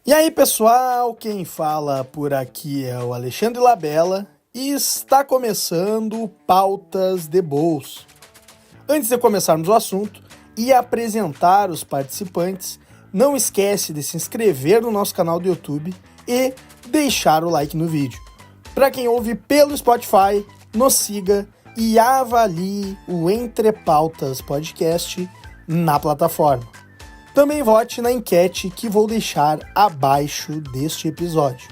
E aí, pessoal, quem fala por aqui é o Alexandre Labella e está começando Pautas de Bolso. Antes de começarmos o assunto e apresentar os participantes, não esquece de se inscrever no nosso canal do YouTube e deixar o like no vídeo. Para quem ouve pelo Spotify, nos siga e avalie o Entre Pautas Podcast na plataforma. Também vote na enquete que vou deixar abaixo deste episódio.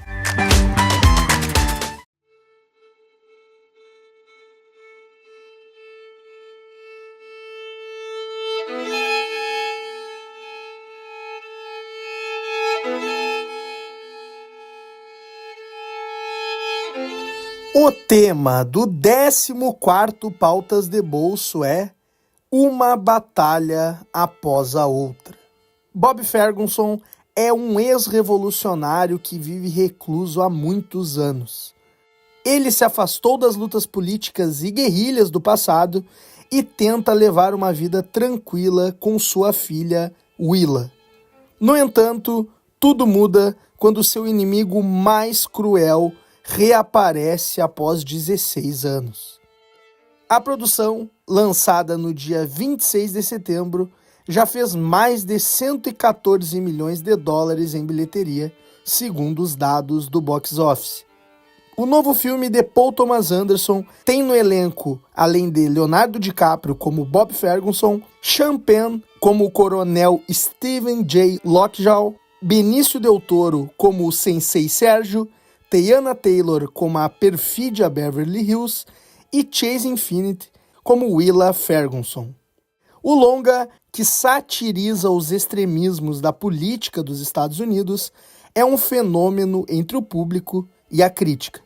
O tema do 14º Pautas de Bolso é Uma Batalha Após a Outra. Bob Ferguson é um ex-revolucionário que vive recluso há muitos anos. Ele se afastou das lutas políticas e guerrilhas do passado e tenta levar uma vida tranquila com sua filha, Willa. No entanto, tudo muda quando seu inimigo mais cruel reaparece após 16 anos. A produção, lançada no dia 26 de setembro, já fez mais de 114 milhões de dólares em bilheteria, segundo os dados do box office. O novo filme de Paul Thomas Anderson tem no elenco, além de Leonardo DiCaprio como Bob Ferguson, Sean Penn como o coronel Stephen J. Lockjaw, Benício Del Toro como o Sensei Sérgio, Teyana Taylor como a perfídia Beverly Hills e Chase Infinite como Willa Ferguson. O longa, que satiriza os extremismos da política dos Estados Unidos, é um fenômeno entre o público e a crítica.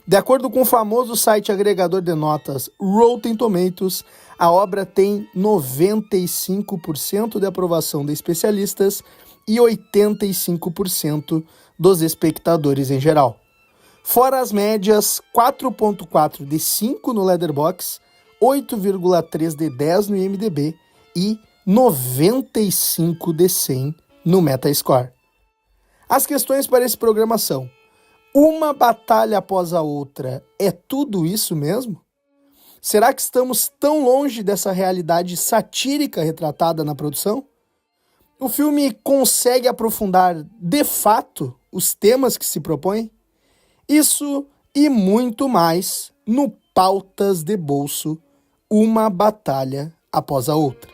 De acordo com o famoso site agregador de notas Rotten Tomatoes, a obra tem 95% de aprovação de especialistas e 85% dos espectadores em geral. Fora as médias 4.4 de 5 no Letterboxd, 8,3 de 10 no IMDb e 95 de 100 no Metascore. As questões para esse programa são: uma batalha após a outra é tudo isso mesmo? Será que estamos tão longe dessa realidade satírica retratada na produção? O filme consegue aprofundar de fato os temas que se propõe? Isso e muito mais no Pautas de Bolso, uma batalha após a outra.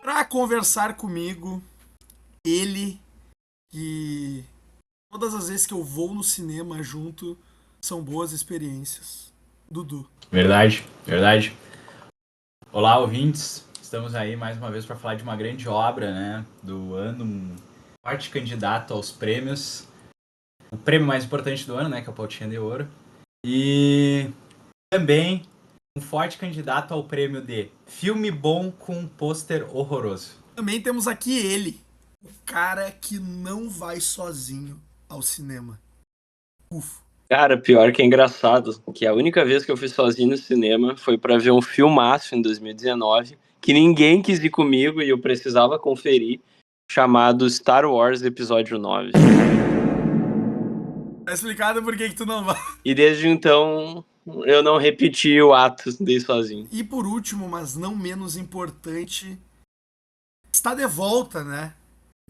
Para conversar comigo, ele que todas as vezes que eu vou no cinema junto são boas experiências. Dudu. Verdade, verdade. Olá, ouvintes. Estamos aí mais uma vez para falar de uma grande obra, né, do ano, um forte candidato aos prêmios. O prêmio mais importante do ano, né, que é o Pautinha de Ouro. E também um forte candidato ao prêmio de filme bom com um pôster horroroso. Também temos aqui ele, o cara que não vai sozinho ao cinema. Ufo. Cara, pior que é engraçado, que a única vez que eu fui sozinho no cinema foi pra ver um filmaço em 2019, que ninguém quis ir comigo e eu precisava conferir, chamado Star Wars Episódio 9. Tá explicado por que tu não vai. E desde então, eu não repeti o ato de ir sozinho. E por último, mas não menos importante, está de volta, né?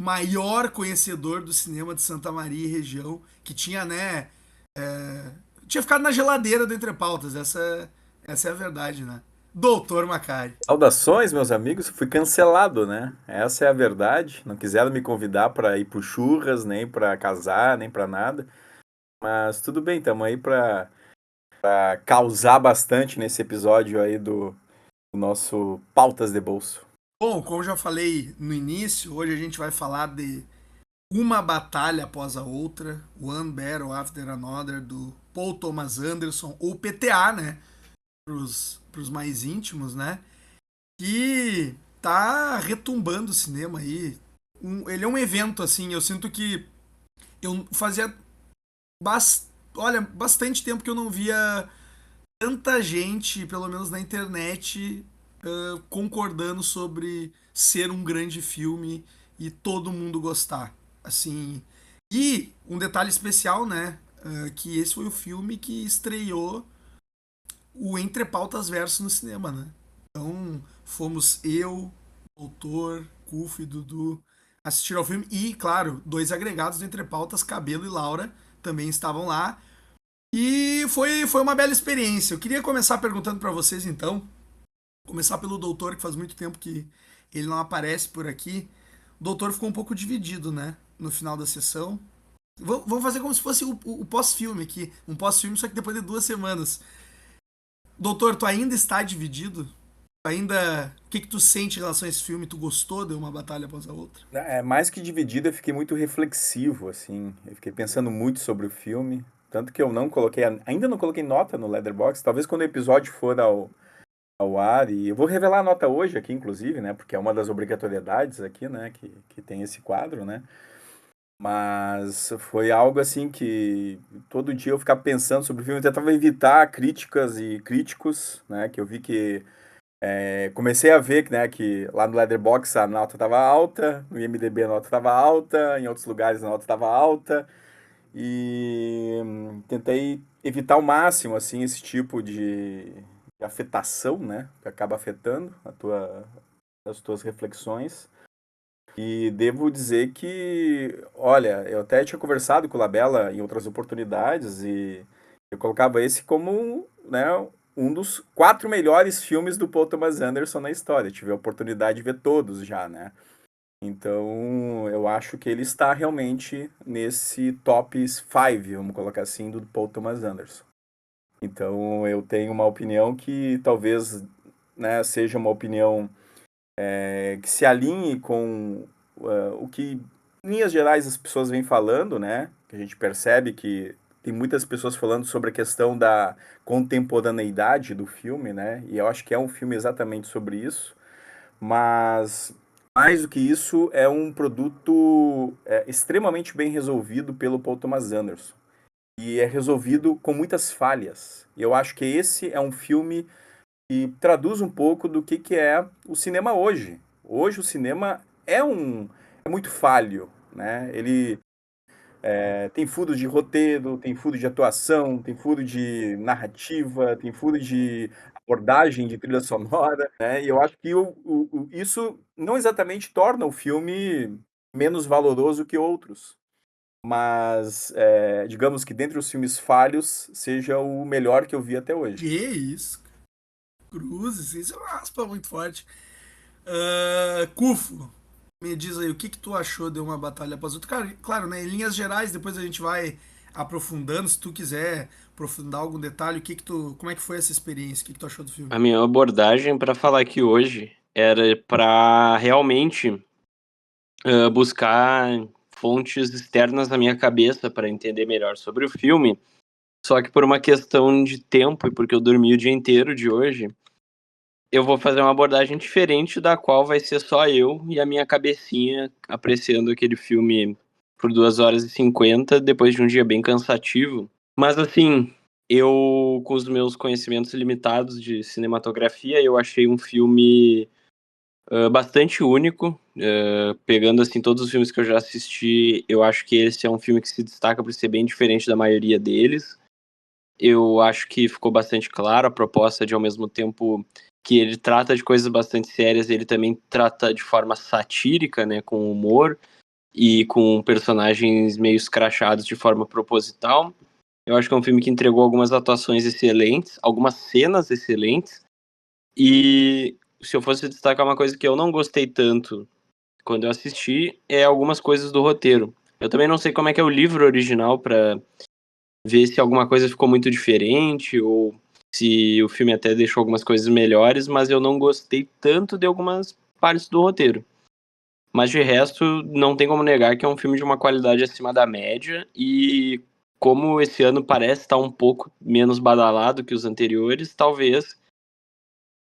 Maior conhecedor do cinema de Santa Maria e região, que tinha, né? Tinha ficado na geladeira do Entre Pautas, essa é a verdade, né? Doutor Macari. Saudações, meus amigos. Fui cancelado, né? Essa é a verdade. Não quiseram me convidar para ir pro churras, nem para casar, nem para nada. Mas tudo bem, estamos aí para causar bastante nesse episódio aí do nosso Pautas de Bolso. Bom, como eu já falei no início, hoje a gente vai falar de Uma Batalha Após a Outra, One Battle After Another, do Paul Thomas Anderson, ou PTA, né? Pros mais íntimos, né? Que tá retumbando o cinema aí. Ele é um evento, assim, eu sinto que eu fazia Olha, bastante tempo que eu não via tanta gente, pelo menos na internet, concordando sobre ser um grande filme e todo mundo gostar. Assim, e um detalhe especial, né? Que esse foi o filme que estreou o Entre Pautas Verso no cinema, né? Então, fomos eu, Doutor, Cufo e Dudu assistir ao filme. E, claro, dois agregados do Entre Pautas, Cabelo e Laura, também estavam lá. E foi uma bela experiência. Eu queria começar perguntando para vocês, então. Começar pelo Doutor, que faz muito tempo que ele não aparece por aqui. O Doutor ficou um pouco dividido, né? No final da sessão. Vamos fazer como se fosse o pós-filme aqui. Um pós-filme, só que depois de 2 semanas. Doutor, tu ainda está dividido? Ainda. O que que tu sente em relação a esse filme? Tu gostou de uma batalha após a outra? É, mais que dividido, eu fiquei muito reflexivo, assim. Eu fiquei pensando muito sobre o filme. Tanto que eu não coloquei, ainda não coloquei nota no Letterboxd. Talvez quando o episódio for ao ar, e eu vou revelar a nota hoje aqui, inclusive, né? Porque é uma das obrigatoriedades aqui, né? Que tem esse quadro, né? Mas foi algo assim que todo dia eu ficava pensando sobre o filme, eu tentava evitar críticas e críticos, né? Que eu vi que comecei a ver, né, que lá no Letterboxd a nota estava alta, no IMDb a nota estava alta, em outros lugares a nota estava alta, e tentei evitar ao máximo, assim, esse tipo de afetação, né, que acaba afetando as tuas reflexões. E devo dizer que, olha, eu até tinha conversado com o Labella em outras oportunidades e eu colocava esse como, né, um dos 4 melhores filmes do Paul Thomas Anderson na história. Tive a oportunidade de ver todos já, né? Então, eu acho que ele está realmente nesse top 5, vamos colocar assim, do Paul Thomas Anderson. Então, eu tenho uma opinião que talvez, né, seja uma opinião que se alinhe com o que, em linhas gerais, as pessoas vêm falando, né? Que a gente percebe que tem muitas pessoas falando sobre a questão da contemporaneidade do filme, né? E eu acho que é um filme exatamente sobre isso. Mas, mais do que isso, é um produto extremamente bem resolvido pelo Paul Thomas Anderson. E é resolvido com muitas falhas. E eu acho que esse é um filme e traduz um pouco do que é o cinema hoje. Hoje o cinema é muito falho, né? Ele tem furo de roteiro, tem furo de atuação, tem furo de narrativa, tem furo de abordagem de trilha sonora, né? E eu acho que isso não exatamente torna o filme menos valoroso que outros, mas digamos que dentre os filmes falhos seja o melhor que eu vi até hoje. Que isso? Cruzes, isso é uma aspa muito forte. Cufo, me diz aí, o que que tu achou de uma batalha após outra? Claro, né? Em linhas gerais, depois a gente vai aprofundando. Se tu quiser aprofundar algum detalhe, como é que foi essa experiência? O que que tu achou do filme? A minha abordagem para falar aqui hoje era para realmente buscar fontes externas na minha cabeça para entender melhor sobre o filme. Só que por uma questão de tempo e porque eu dormi o dia inteiro de hoje, eu vou fazer uma abordagem diferente da qual vai ser só eu e a minha cabecinha apreciando aquele filme por 2 horas e 50 depois de um dia bem cansativo. Mas assim, eu, com os meus conhecimentos limitados de cinematografia, eu achei um filme bastante único. Pegando assim todos os filmes que eu já assisti, eu acho que esse é um filme que se destaca por ser bem diferente da maioria deles. Eu acho que ficou bastante claro a proposta de, ao mesmo tempo que ele trata de coisas bastante sérias, ele também trata de forma satírica, né, com humor e com personagens meio escrachados de forma proposital. Eu acho que é um filme que entregou algumas atuações excelentes, algumas cenas excelentes, e se eu fosse destacar uma coisa que eu não gostei tanto quando eu assisti, é algumas coisas do roteiro. Eu também não sei como é que é o livro original para ver se alguma coisa ficou muito diferente ou se o filme até deixou algumas coisas melhores, mas eu não gostei tanto de algumas partes do roteiro. Mas de resto, não tem como negar que é um filme de uma qualidade acima da média e como esse ano parece estar um pouco menos badalado que os anteriores, talvez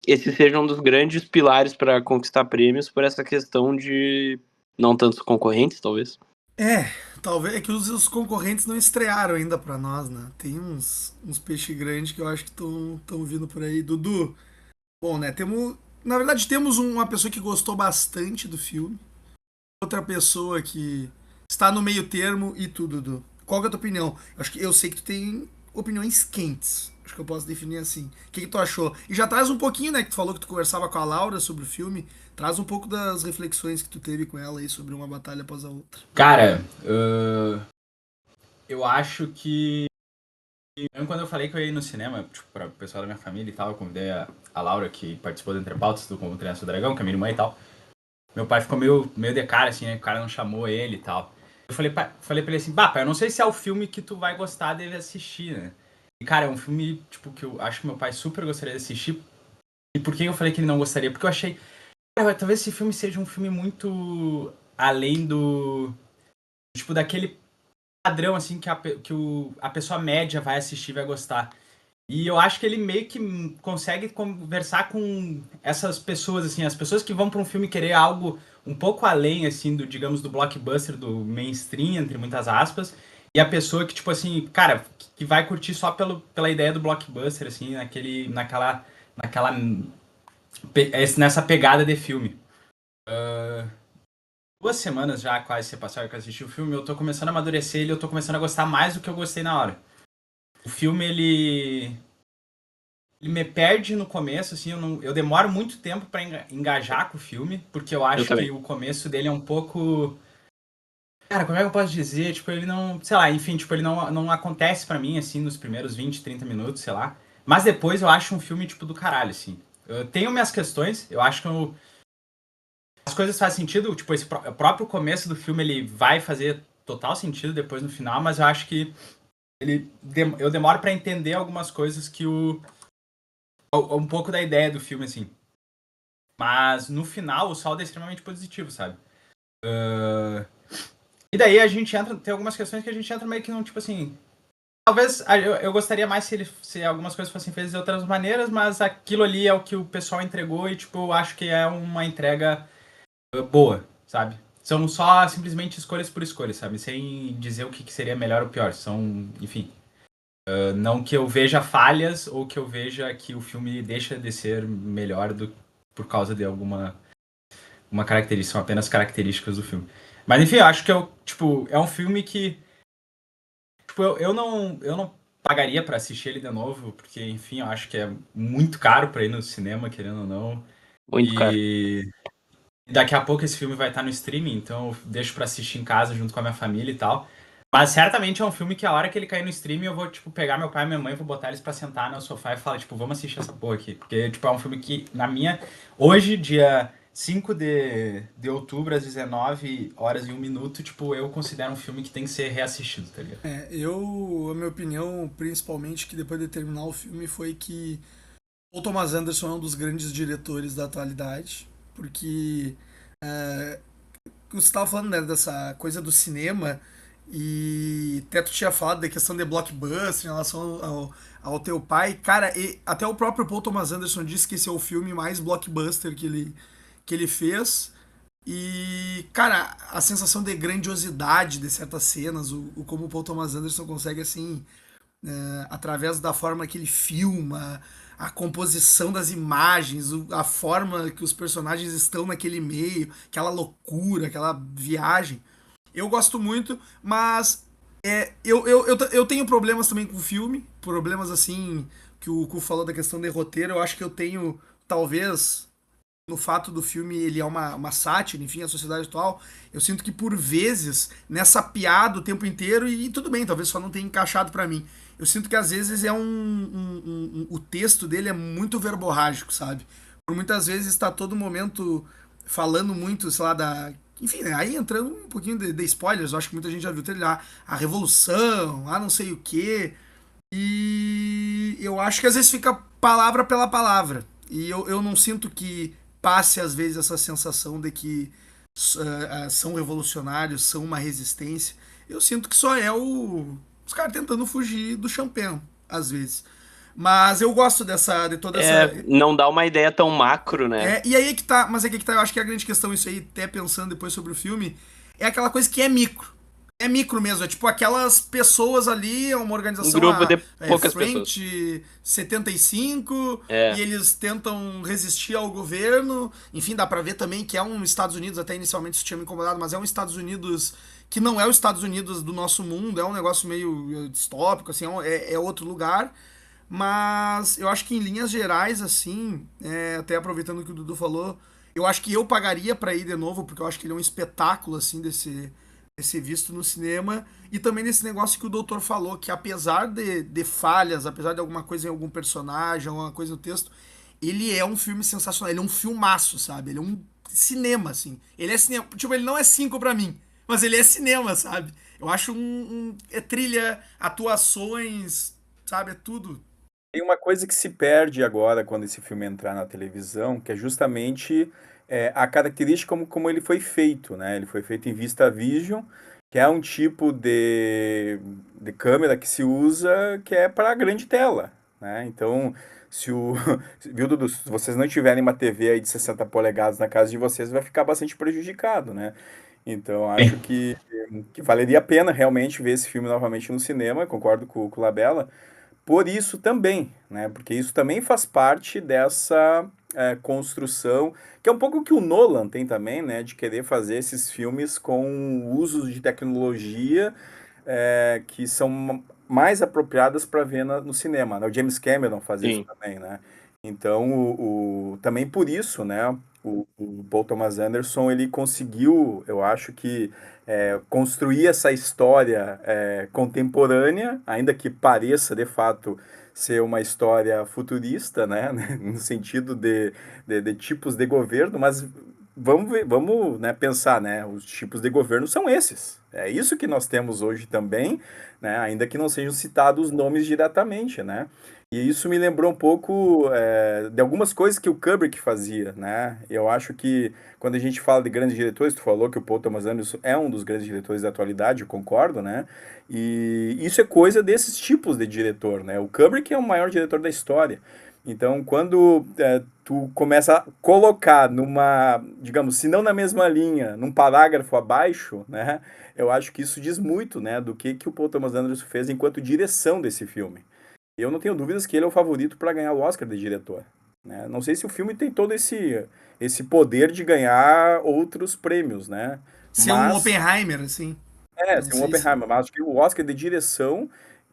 esse seja um dos grandes pilares para conquistar prêmios por essa questão de não tantos concorrentes, talvez. É, talvez é que os concorrentes não estrearam ainda pra nós, né? Tem uns peixes grandes que eu acho que estão vindo por aí. Dudu, bom, né? Na verdade, temos uma pessoa que gostou bastante do filme, outra pessoa que está no meio termo e tudo, Dudu. Qual que é a tua opinião? Acho que eu sei que tu tem opiniões quentes. Acho que eu posso definir assim. O que tu achou? E já traz um pouquinho, né? Que tu falou que tu conversava com a Laura sobre o filme. Traz um pouco das reflexões que tu teve com ela aí sobre uma batalha após a outra. Cara, eu acho que. Mesmo quando eu falei que eu ia ir no cinema, tipo, para o pessoal da minha família e tal, eu convidei a Laura, que participou do Entre Pautas, do Como Treinar Seu Dragão, que é minha irmã e tal. Meu pai ficou meio de cara, assim, né? O cara não chamou ele e tal. Eu falei pra ele assim, bah, pai, eu não sei se é o filme que tu vai gostar dele assistir, né? E, cara, é um filme, tipo, que eu acho que meu pai super gostaria de assistir. E por que eu falei que ele não gostaria? Porque eu achei, cara, talvez esse filme seja um filme muito além do... Tipo, daquele padrão, assim, a pessoa média vai assistir e vai gostar. E eu acho que ele meio que consegue conversar com essas pessoas, assim, as pessoas que vão para um filme querer algo um pouco além, assim, do, digamos, do blockbuster, do mainstream, entre muitas aspas, e a pessoa que, tipo assim, cara, que vai curtir só pela ideia do blockbuster, assim, naquela, nessa pegada de filme. 2 semanas já quase se passaram que eu assisti o filme, eu tô começando a amadurecer ele, eu tô começando a gostar mais do que eu gostei na hora. O filme, ele me perde no começo, assim, eu demoro muito tempo pra engajar com o filme, porque eu Eu acho que também. o começo dele é um pouco... Cara, como é que eu posso dizer? Tipo, ele não... Sei lá, enfim, tipo, ele não acontece pra mim, assim, nos primeiros 20, 30 minutos, sei lá. Mas depois eu acho um filme, tipo, do caralho, assim. Eu tenho minhas questões, eu acho que as coisas fazem sentido, tipo, o próprio começo do filme, ele vai fazer total sentido depois no final, mas eu acho que eu demoro pra entender algumas coisas que um pouco da ideia do filme, assim. Mas no final o saldo é extremamente positivo, sabe? E daí a gente entra. Tem algumas questões que a gente entra meio que num tipo assim. Talvez eu gostaria mais se algumas coisas fossem feitas de outras maneiras, mas aquilo ali é o que o pessoal entregou e, tipo, eu acho que é uma entrega boa, sabe? São só simplesmente escolhas por escolhas, sabe? Sem dizer o que seria melhor ou pior. São, enfim. Não que eu veja falhas ou que eu veja que o filme deixa de ser melhor por causa de alguma uma característica, são apenas características do filme. Mas enfim, eu acho que é um filme que tipo, eu não pagaria pra assistir ele de novo, porque enfim, eu acho que é muito caro pra ir no cinema, querendo ou não. Muito caro. E daqui a pouco esse filme vai estar no streaming, então eu deixo pra assistir em casa junto com a minha família e tal. Mas certamente é um filme que a hora que ele cair no streaming eu vou, tipo, pegar meu pai e minha mãe, vou botar eles pra sentar no sofá e falar, tipo, vamos assistir essa porra aqui. Porque, tipo, é um filme que, hoje, dia 5 de outubro, às 19h01, tipo, eu considero um filme que tem que ser reassistido, tá ligado? A minha opinião, principalmente, que depois de terminar o filme, foi que o Thomas Anderson é um dos grandes diretores da atualidade, porque você estava falando, né, dessa coisa do cinema e até tu tinha falado da questão de blockbuster em relação ao teu pai. Cara, e até o próprio Paul Thomas Anderson disse que esse é o filme mais blockbuster que ele fez. E, cara, a sensação de grandiosidade de certas cenas, como o Paul Thomas Anderson consegue, assim, através da forma que ele filma, a composição das imagens, a forma que os personagens estão naquele meio, aquela loucura, aquela viagem. Eu gosto muito, mas eu tenho problemas também com o filme, problemas assim, que o Ku falou da questão de roteiro, eu acho que eu tenho, talvez, no fato do filme ele é uma sátira, enfim, a sociedade atual, eu sinto que por vezes, nessa piada o tempo inteiro, e tudo bem, talvez só não tenha encaixado pra mim, eu sinto que às vezes o texto dele é muito verborrágico, sabe? Por muitas vezes está todo momento falando muito, sei lá, enfim, né? Aí entrando um pouquinho de spoilers, eu acho que muita gente já viu lá, a revolução, a não sei o quê, e eu acho que às vezes fica palavra pela palavra. E eu não sinto que passe às vezes essa sensação de que são revolucionários, são uma resistência. Eu sinto que só é os caras tentando fugir do champão, às vezes. Mas eu gosto de toda essa. Não dá uma ideia tão macro, né? E aí é que tá, mas é que tá, eu acho que a grande questão, isso aí, até pensando depois sobre o filme, é aquela coisa que é micro. É micro mesmo, é tipo aquelas pessoas ali, é uma Um organização, grupo de a poucas pessoas. Frente 75, e É, eles tentam resistir ao governo. Enfim, dá pra ver também que é um Estados Unidos, até inicialmente isso tinha me incomodado, mas é um Estados Unidos que não é os Estados Unidos do nosso mundo, é um negócio meio distópico, assim, é outro lugar. Mas eu acho que em linhas gerais, assim, até aproveitando o que o Dudu falou, eu acho que eu pagaria pra ir de novo, porque eu acho que ele é um espetáculo, assim, de ser visto no cinema. E também nesse negócio que o doutor falou, que apesar de falhas, apesar de alguma coisa em algum personagem, alguma coisa no texto, ele é um filme sensacional, ele é um filmaço, sabe? Ele é um cinema, assim. Ele é cinema, tipo, ele não é 5 pra mim, mas ele é cinema, sabe? Eu acho é trilha, atuações, sabe? É tudo. Tem uma coisa que se perde agora quando esse filme entrar na televisão, que é justamente a característica como ele foi feito, né? Ele foi feito em VistaVision, que é um tipo de câmera que se usa que é para grande tela, né? Então, se o viu, Dudu, se vocês não tiverem uma TV aí de 60 polegadas na casa de vocês, vai ficar bastante prejudicado, né? Então, acho que valeria a pena realmente ver esse filme novamente no cinema, concordo com o Labella, por isso também, né? Porque isso também faz parte dessa construção, que é um pouco o que o Nolan tem também, né? De querer fazer esses filmes com usos de tecnologia que são mais apropriadas para ver no cinema, né? O James Cameron faz isso sim. também, né? Então, também por isso, né? O Paul Thomas Anderson, ele conseguiu, eu acho que, construir essa história contemporânea, ainda que pareça, de fato, ser uma história futurista, né? No sentido de tipos de governo, mas vamos ver, vamos, né, pensar, né? Os tipos de governo são esses. É isso que nós temos hoje também, né? Ainda que não sejam citados os nomes diretamente, né? E isso me lembrou um pouco de algumas coisas que o Kubrick fazia, né? Eu acho que quando a gente fala de grandes diretores, tu falou que o Paul Thomas Anderson é um dos grandes diretores da atualidade, eu concordo, né? E isso é coisa desses tipos de diretor, né? O Kubrick é o maior diretor da história. Então, quando tu começa a colocar numa, digamos, se não na mesma linha, num parágrafo abaixo, né? Eu acho que isso diz muito, né, do que o Paul Thomas Anderson fez enquanto direção desse filme. Eu não tenho dúvidas que ele é o favorito para ganhar o Oscar de diretor, né? Não sei se o filme tem todo esse poder de ganhar outros prêmios, né? Ser um Mas Oppenheimer, assim. Não ser um sei se. Oppenheimer, mas acho que o Oscar de direção,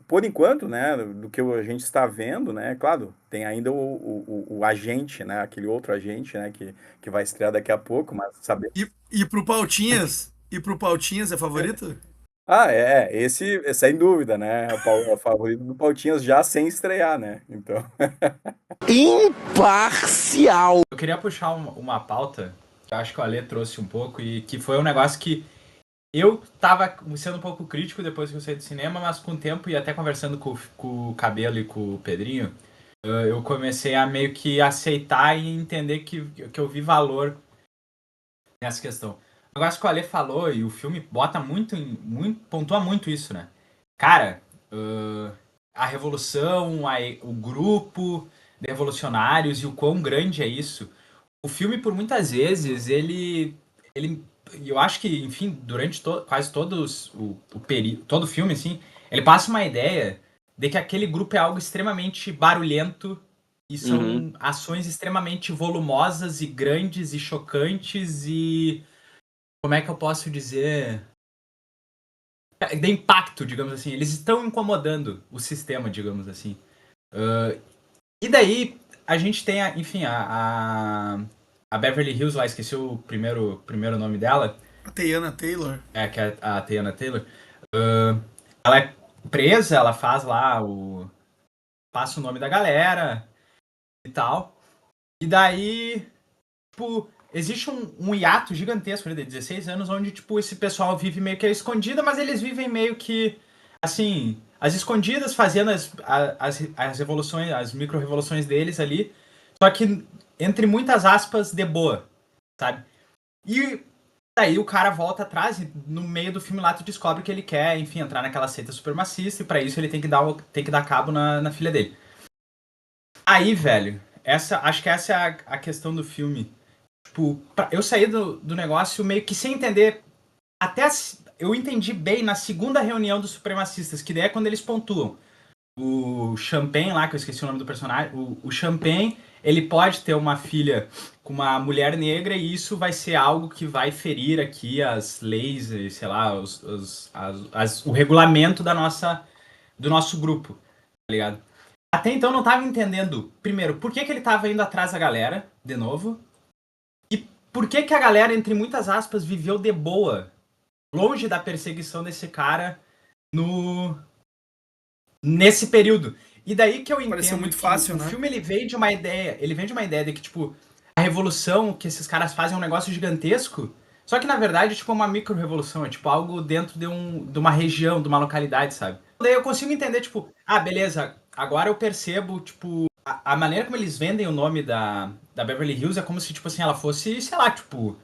por enquanto, né, do que a gente está vendo, né, claro, tem ainda o agente, né, aquele outro agente, né, que vai estrear daqui a pouco, mas saber. E pro Pautinhas? E pro Pautinhas é favorito? Ah, esse é sem dúvida, né, o favorito do Pautinhas já sem estrear, né, então. Imparcial. Eu queria puxar uma pauta que eu acho que o Ale trouxe um pouco e que foi um negócio que eu tava sendo um pouco crítico depois que eu saí do cinema, mas com o tempo e até conversando com o Cabelo e com o Pedrinho, eu comecei a meio que aceitar e entender que eu vi valor nessa questão. O negócio que o Ale falou e o filme bota pontua muito isso, né? Cara, a revolução, o grupo de revolucionários e o quão grande é isso. O filme, por muitas vezes, ele eu acho que, enfim, durante quase todo o filme, assim, ele passa uma ideia de que aquele grupo é algo extremamente barulhento e Uhum. são ações extremamente volumosas e grandes e chocantes e, como é que eu posso dizer, de impacto, digamos assim. Eles estão incomodando o sistema, digamos assim. E daí, a gente tem, enfim, a Beverly Hills lá, esqueci o primeiro nome dela, A Teyana Taylor. que é a Teyana Taylor. Ela é presa, ela faz lá passa o nome da galera e tal. E daí, tipo, existe um hiato gigantesco, né, de 16 anos, onde, tipo, esse pessoal vive meio que escondida, mas eles vivem meio que, assim, as escondidas, fazendo as revoluções, as micro-revoluções deles ali, só que, entre muitas aspas, de boa, sabe? E daí o cara volta atrás e no meio do filme lá tu descobre que ele quer, enfim, entrar naquela seita supremacista e pra isso ele tem que dar cabo na filha dele. Aí, velho, acho que essa é a questão do filme. Tipo, eu saí do negócio meio que sem entender até eu entendi bem na segunda reunião dos supremacistas, que daí é quando eles pontuam. O Champagne lá, que eu esqueci o nome do personagem, o Champagne, ele pode ter uma filha com uma mulher negra e isso vai ser algo que vai ferir aqui as leis, sei lá, o regulamento do nosso grupo, tá ligado? Até então eu não tava entendendo, primeiro, por que ele tava indo atrás da galera, de novo, e por que a galera, entre muitas aspas, viveu de boa, longe da perseguição desse cara no nesse período. E daí que eu Pareceu entendo muito que fácil, o né? filme ele vem de uma ideia de que, tipo, a revolução que esses caras fazem é um negócio gigantesco, só que na verdade tipo, é uma micro-revolução, é tipo algo dentro de uma região, de uma localidade, sabe? Daí eu consigo entender, tipo, ah, beleza, agora eu percebo, tipo, a maneira como eles vendem o nome da Beverly Hills é como se, tipo assim, ela fosse, sei lá, tipo,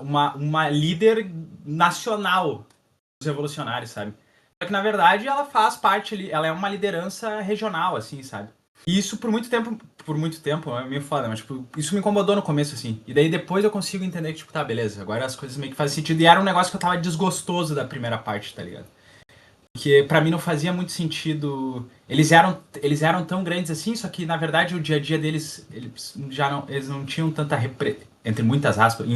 uma líder nacional dos revolucionários, sabe? Só que na verdade ela faz parte ali, ela é uma liderança regional, assim, sabe? E isso por muito tempo, é meio foda, mas tipo, isso me incomodou no começo, assim. E daí depois eu consigo entender que, tipo, tá, beleza, agora as coisas meio que fazem sentido. E era um negócio que eu tava desgostoso da primeira parte, tá ligado? Porque pra mim não fazia muito sentido. Eles eram tão grandes assim, só que na verdade o dia a dia deles, eles não tinham tanta entre muitas aspas,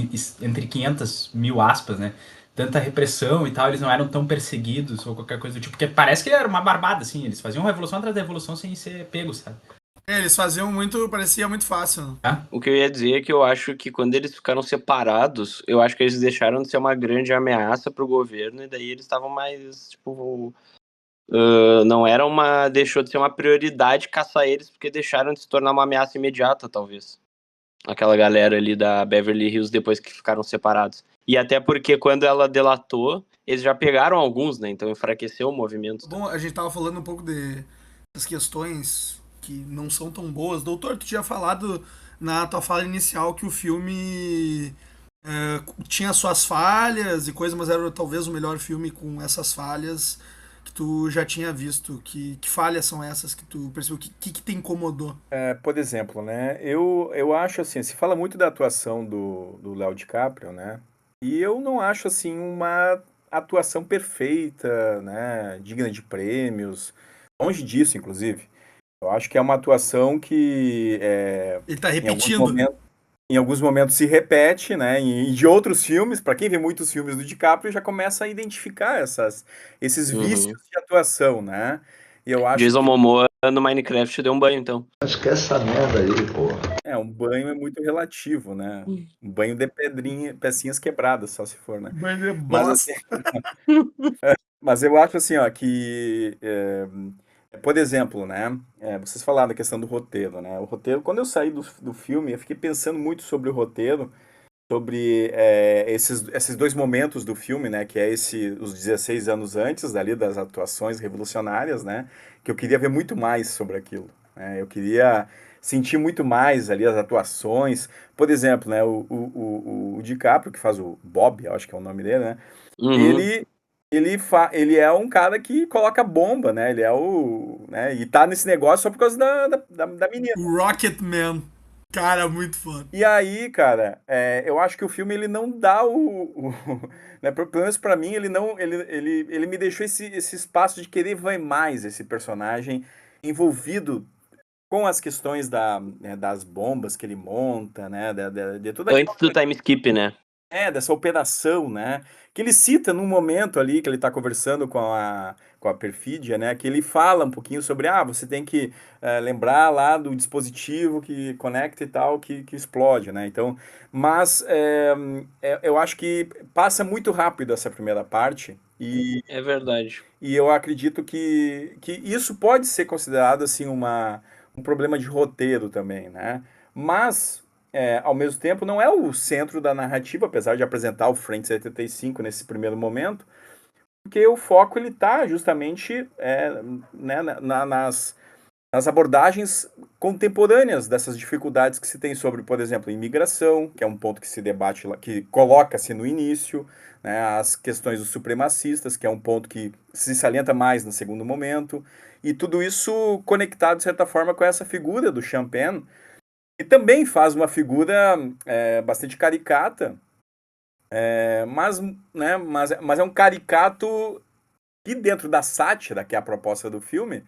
entre 500 mil aspas, né? Tanta repressão e tal, eles não eram tão perseguidos ou qualquer coisa do tipo, porque parece que era uma barbada, assim, eles faziam revolução atrás da revolução sem ser pegos, sabe? Eles faziam muito, parecia muito fácil, né? O que eu ia dizer é que eu acho que quando eles ficaram separados, eu acho que eles deixaram de ser uma grande ameaça pro governo e daí eles estavam mais, tipo, não era uma, deixou de ser uma prioridade caçar eles porque deixaram de se tornar uma ameaça imediata, talvez. Aquela galera ali da Beverly Hills depois que ficaram separados. E até porque quando ela delatou, eles já pegaram alguns, né? Então enfraqueceu o movimento. Bom, a gente tava falando um pouco das questões que não são tão boas. Doutor, tu tinha falado na tua fala inicial que o filme tinha suas falhas e coisas, mas era talvez o melhor filme com essas falhas que tu já tinha visto. Que falhas são essas que tu percebeu? Que te incomodou? Por exemplo, né, eu acho assim, se fala muito da atuação do Léo DiCaprio, né, e eu não acho assim uma atuação perfeita, né, digna de prêmios, longe disso, inclusive. Eu acho que é uma atuação que Ele tá em alguns repetindo. momentos, em alguns momentos se repete, né, e de outros filmes, para quem vê muitos filmes do DiCaprio, já começa a identificar esses Uhum. vícios de atuação, né, e eu acho Jason que Momoa no Minecraft deu um banho, então. Esquece essa merda aí, porra. um banho é muito relativo, né? Um banho de pedrinha, pecinhas quebradas, só se for, né? Banho de Mas assim, bosta. mas eu acho assim, ó, que por exemplo, né? Vocês falaram da questão do roteiro, né? O roteiro, quando eu saí do filme, eu fiquei pensando muito sobre o roteiro, sobre esses dois momentos do filme, né? Que é os 16 anos antes dali das atuações revolucionárias, né? Que eu queria ver muito mais sobre aquilo, né? Eu queria sentir muito mais ali as atuações. Por exemplo, né? O DiCaprio, que faz o Bob, eu acho que é o nome dele, né? Uhum. Ele, ele é um cara que coloca bomba, né? Ele é o, né? E tá nesse negócio só por causa da menina. O Rocketman. Cara, muito foda. E aí, cara, eu acho que o filme ele não dá né, pelo menos pra mim, ele não, ele me deixou esse espaço de querer ver mais esse personagem envolvido com as questões das bombas que ele monta, né, de toda Antes aquela do time skip, né? dessa operação, né? Que ele cita num momento ali que ele está conversando com a Perfídia, né? Que ele fala um pouquinho sobre, você tem que lembrar lá do dispositivo que conecta e tal, que explode, né? Então, mas eu acho que passa muito rápido essa primeira parte É verdade. e eu acredito que isso pode ser considerado assim um problema de roteiro também, né? Mas ao mesmo tempo não é o centro da narrativa, apesar de apresentar o Frente 75 nesse primeiro momento, porque o foco ele está justamente né, nas abordagens contemporâneas dessas dificuldades que se tem sobre, por exemplo, imigração, que é um ponto que se debate, que coloca-se no início, né, as questões dos supremacistas, que é um ponto que se salienta mais no segundo momento, e tudo isso conectado, de certa forma, com essa figura do Champagne, que também faz uma figura bastante caricata, Mas, né, mas é um caricato que dentro da sátira, que é a proposta do filme,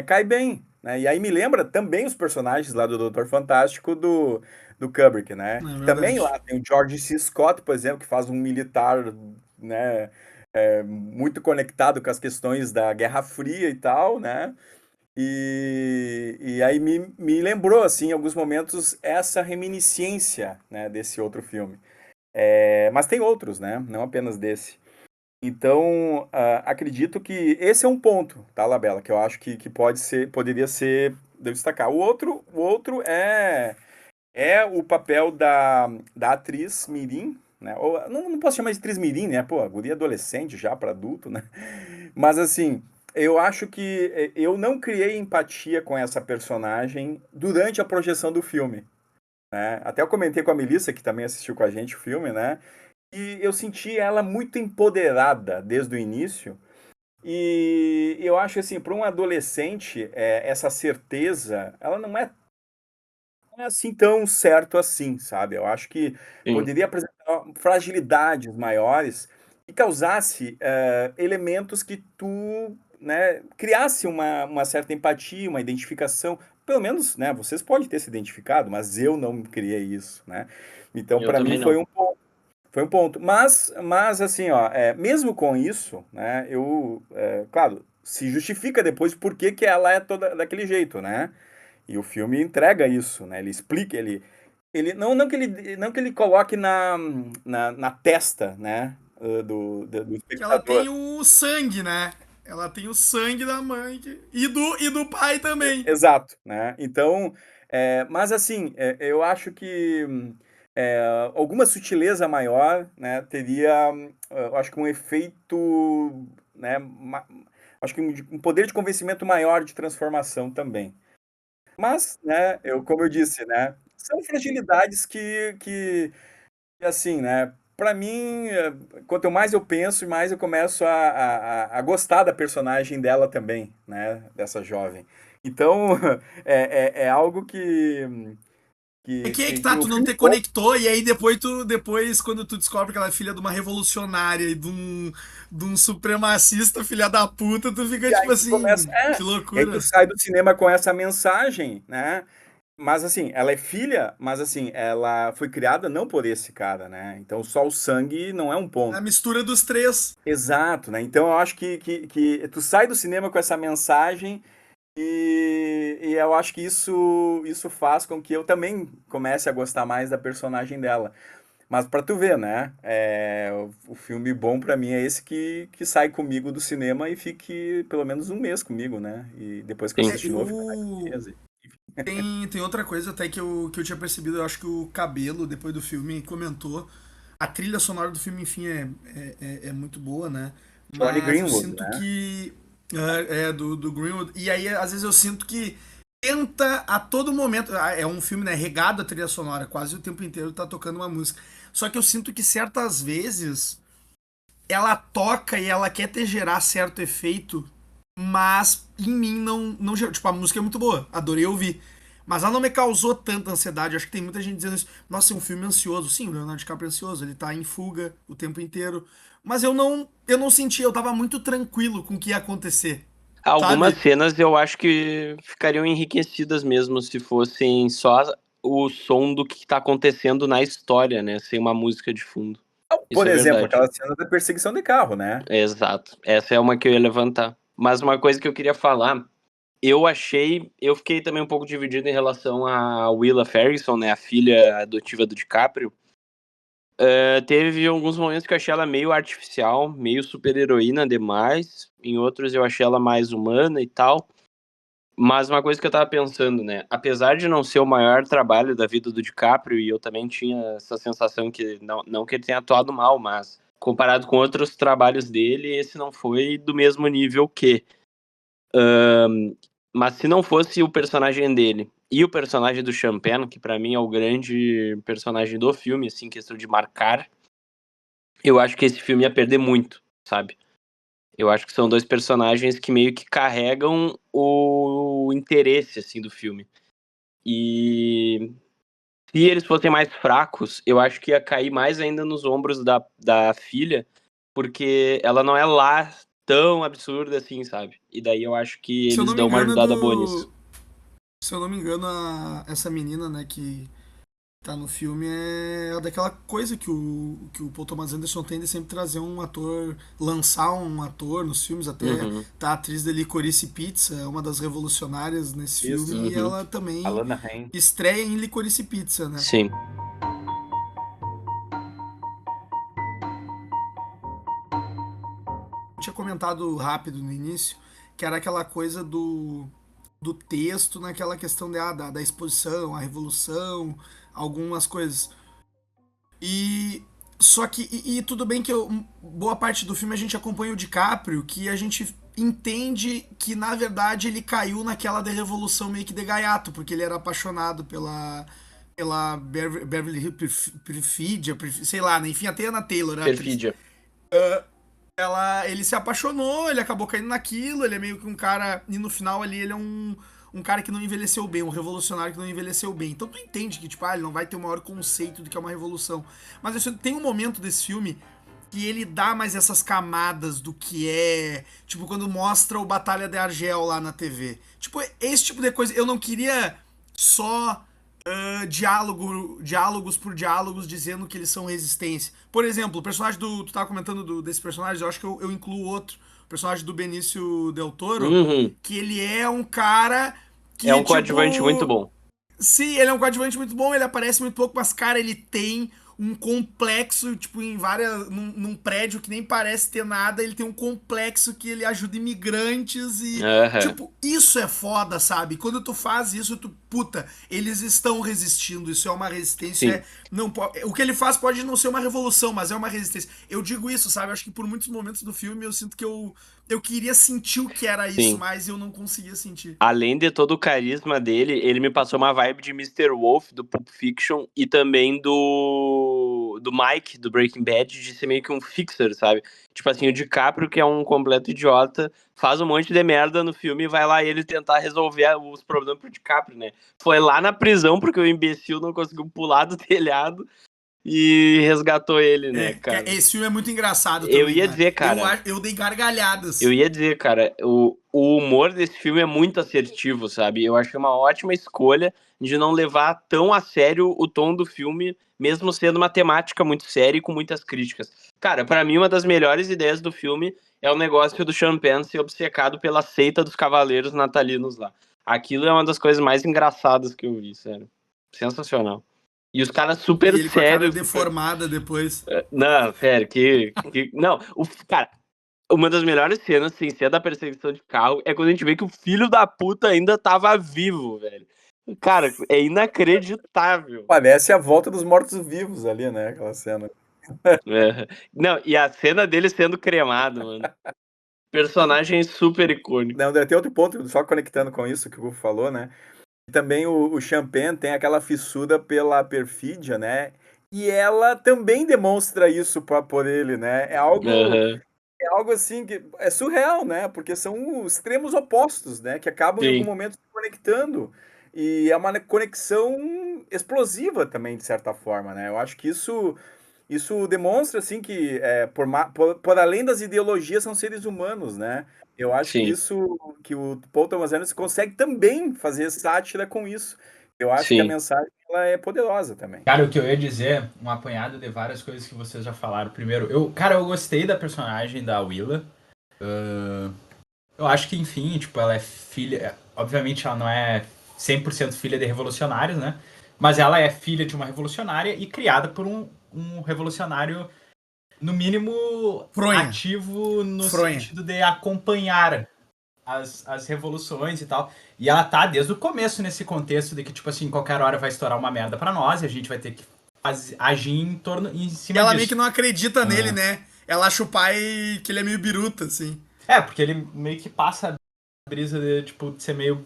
cai bem, né? E aí me lembra também os personagens lá do Doutor Fantástico do Kubrick, né? Não é Que também verdade? lá tem o George C. Scott, por exemplo, que faz um militar, né, muito conectado com as questões da Guerra Fria e tal, né? E aí me lembrou, assim, em alguns momentos, essa reminiscência, né, desse outro filme. Mas tem outros, né? Não apenas desse. Então, acredito que esse é um ponto, tá, Labela? Que eu acho que poderia ser de destacar. O outro é o papel da atriz Mirim, né? Ou, não posso chamar de atriz Mirim, né? Pô, a guria é adolescente já para adulto, né? Mas assim, eu acho que eu não criei empatia com essa personagem durante a projeção do filme, né? Até eu comentei com a Melissa, que também assistiu com a gente o filme, né? E eu senti ela muito empoderada desde o início. E eu acho assim, para um adolescente, essa certeza, ela não é assim tão certo assim, sabe? Eu acho que Sim, poderia apresentar fragilidades maiores e causasse elementos que tu, né, criasse uma certa empatia, uma identificação. Pelo menos, né, vocês podem ter se identificado, mas eu não criei isso, né? Então, eu para mim, também não. foi um ponto. Mas assim, ó, mesmo com isso, né, claro, se justifica depois por que que ela é toda daquele jeito, né? E o filme entrega isso, né? Ele explica, ele não que ele coloque na testa, né, do Que ela espectador. tem o sangue, né? Ela tem o sangue da mãe e do pai também. Exato, né? Então, mas assim, eu acho que alguma sutileza maior, né, teria, eu acho que um efeito, né, acho que um poder de convencimento maior de transformação também. Mas, né, como eu disse, né, são fragilidades que assim, né, para mim, quanto mais eu penso, mais eu começo a gostar da personagem dela também, né, dessa jovem. Então, é algo É que, que é que que, tá, que o tu não filme te todo conectou, e aí depois quando tu descobre que ela é filha de uma revolucionária e de um supremacista filha da puta, tu fica e tipo aí tu começa, assim, que e aí tu loucura. sai do cinema com essa mensagem, né? Mas assim, ela é filha, mas assim, ela foi criada não por esse cara, né? Então só o sangue não é um A ponto. mistura dos três. Exato, né? Então eu acho que tu sai do cinema com essa mensagem e eu acho que isso faz com que eu também comece a gostar mais da personagem dela. Mas pra tu ver, né? O filme bom pra mim é esse que sai comigo do cinema e fique pelo menos um mês comigo, né? E depois que eu Sim. É, assisti de novo, fica mais um mês. tem outra coisa até que eu tinha percebido, eu acho que o Cabelo, depois do filme, comentou. A trilha sonora do filme, enfim, é muito boa, né? Johnny Mas eu Greenwood, sinto né? que. Do Greenwood. E aí, às vezes, eu sinto que tenta a todo momento. É um filme, né? Regado a trilha sonora, quase o tempo inteiro tá tocando uma música. Só que eu sinto que certas vezes ela toca e ela quer te gerar certo efeito, mas em mim não gerou. Tipo, a música é muito boa, adorei ouvir. Mas ela não me causou tanta ansiedade. Acho que tem muita gente dizendo isso. Nossa, é um filme ansioso. Sim, o Leonardo DiCaprio é ansioso. Ele tá em fuga o tempo inteiro. Mas eu não senti, eu tava muito tranquilo com o que ia acontecer. Algumas Sabe? cenas eu acho que ficariam enriquecidas mesmo se fossem só o som do que tá acontecendo na história, né? Sem uma música de fundo. Isso Por é exemplo, verdade. aquela cena da perseguição de carro, né? Exato. Essa é uma que eu ia levantar. Mas uma coisa que eu queria falar, eu fiquei também um pouco dividido em relação a Willa Ferguson, né? A filha adotiva do DiCaprio. Teve alguns momentos que eu achei ela meio artificial, meio super-heroína demais. Em outros eu achei ela mais humana e tal. Mas uma coisa que eu tava pensando, né? Apesar de não ser o maior trabalho da vida do DiCaprio, e eu também tinha essa sensação que, não que ele tenha atuado mal, mas comparado com outros trabalhos dele, esse não foi do mesmo nível que. Mas se não fosse o personagem dele e o personagem do Champagne, que pra mim é o grande personagem do filme, assim, questão de marcar, eu acho que esse filme ia perder muito, sabe? Eu acho que são dois personagens que meio que carregam o interesse, assim, do filme. E se eles fossem mais fracos, eu acho que ia cair mais ainda nos ombros da filha, porque ela não é lá tão absurda assim, sabe? E daí eu acho que Se eu eles não me dão uma engano, ajudada boa nisso. Se eu não me engano, essa menina, né, que tá no filme é daquela coisa que o Paul Thomas Anderson tem de sempre trazer um ator, lançar um ator nos filmes, até Uhum. tá a atriz dele, Licorice Pizza, uma das revolucionárias nesse Isso. filme, e Uhum. ela também A Lana Haim. estreia em Licorice Pizza, né? Sim. Eu tinha comentado rápido no início, que era aquela coisa do texto naquela questão da exposição, a revolução, algumas coisas. E só que e tudo bem que boa parte do filme a gente acompanha o DiCaprio, que a gente entende que na verdade ele caiu naquela de revolução meio que de gaiato, porque ele era apaixonado pela Beverly Hills Perfidia, sei lá, né? Enfim, a Teyana Taylor, a atriz. Perfídia. Ele se apaixonou, ele acabou caindo naquilo, ele é meio que um cara. E no final ali ele é um cara que não envelheceu bem, um revolucionário que não envelheceu bem. Então tu entende que, tipo, ele não vai ter o maior conceito do que é uma revolução. Mas assim, tem um momento desse filme que ele dá mais essas camadas do que é. Tipo, quando mostra o Batalha de Argel lá na TV. Tipo, esse tipo de coisa. Eu não queria só diálogos por diálogos dizendo que eles são resistência. Por exemplo, o personagem do. Tu tava comentando desse personagem, eu acho que eu incluo outro. O personagem do Benício Del Toro, Uhum. que ele é um cara que, É um tipo. coadjuvante muito bom. Sim, ele é um coadjuvante muito bom, ele aparece muito pouco, mas, cara, ele tem um complexo, tipo, em várias. Num prédio que nem parece ter nada, ele tem um complexo que ele ajuda imigrantes e. Aham. Tipo, isso é foda, sabe? Quando tu faz isso, tu. Puta, eles estão resistindo, isso é uma resistência. Sim. Não, o que ele faz pode não ser uma revolução, mas é uma resistência. Eu digo isso, sabe? Eu acho que por muitos momentos do filme eu sinto que eu queria sentir o que era isso, Sim. mas eu não conseguia sentir. Além de todo o carisma dele, ele me passou uma vibe de Mr. Wolf, do Pulp Fiction, e também do Mike, do Breaking Bad, de ser meio que um fixer, sabe? Tipo assim, o DiCaprio, que é um completo idiota, faz um monte de merda no filme e vai lá ele tentar resolver os problemas pro DiCaprio, né? Foi lá na prisão porque o imbecil não conseguiu pular do telhado e resgatou ele, né, cara? Esse filme é muito engraçado Eu também, ia cara. dizer, cara, Eu dei gargalhadas. o humor desse filme é muito assertivo, sabe? Eu achei uma ótima escolha de não levar tão a sério o tom do filme, mesmo sendo uma temática muito séria e com muitas críticas. Cara, pra mim, uma das melhores ideias do filme é o negócio do Sean Penn ser obcecado pela seita dos cavaleiros natalinos lá. Aquilo é uma das coisas mais engraçadas que eu vi, sério. Sensacional. E os caras super E ele com a cara sérios. deformada depois. Não, sério, Não, cara, uma das melhores cenas, sem ser da perseguição de carro, é quando a gente vê que o filho da puta ainda tava vivo, velho. Cara, é inacreditável. Parece a volta dos mortos-vivos ali, né? Aquela cena. É. Não, e a cena dele sendo cremado, mano. Personagem super icônico. Não, tem outro ponto, só conectando com isso que o Hugo falou, né? E também o Champagne tem aquela fissura pela perfídia, né? E ela também demonstra isso por ele, né? Uhum. É algo assim que é surreal, né? Porque são extremos opostos, né? Que acabam em algum Sim, momento se conectando. E é uma conexão explosiva também, de certa forma, né? Eu acho que isso demonstra, assim, que por além das ideologias, são seres humanos, né? Eu acho que sim, que o Paul Thomas Anderson consegue também fazer sátira com isso. Eu acho que a sim. mensagem ela é poderosa também. Cara, o que eu ia dizer, um apanhado de várias coisas que vocês já falaram. Primeiro, eu gostei da personagem da Willa. Eu acho que, enfim, tipo, ela é filha. Obviamente, ela não é 100% filha de revolucionários, né? Mas ela é filha de uma revolucionária e criada por um revolucionário, no mínimo, Fronha. ativo no Fronha. sentido de acompanhar as revoluções e tal. E ela tá desde o começo nesse contexto de que, tipo assim, qualquer hora vai estourar uma merda pra nós e a gente vai ter que agir em cima E ela disso. meio que não acredita nele, né? Ela acha o pai que ele é meio biruta, assim. É, porque ele meio que passa a brisa de, tipo, de ser meio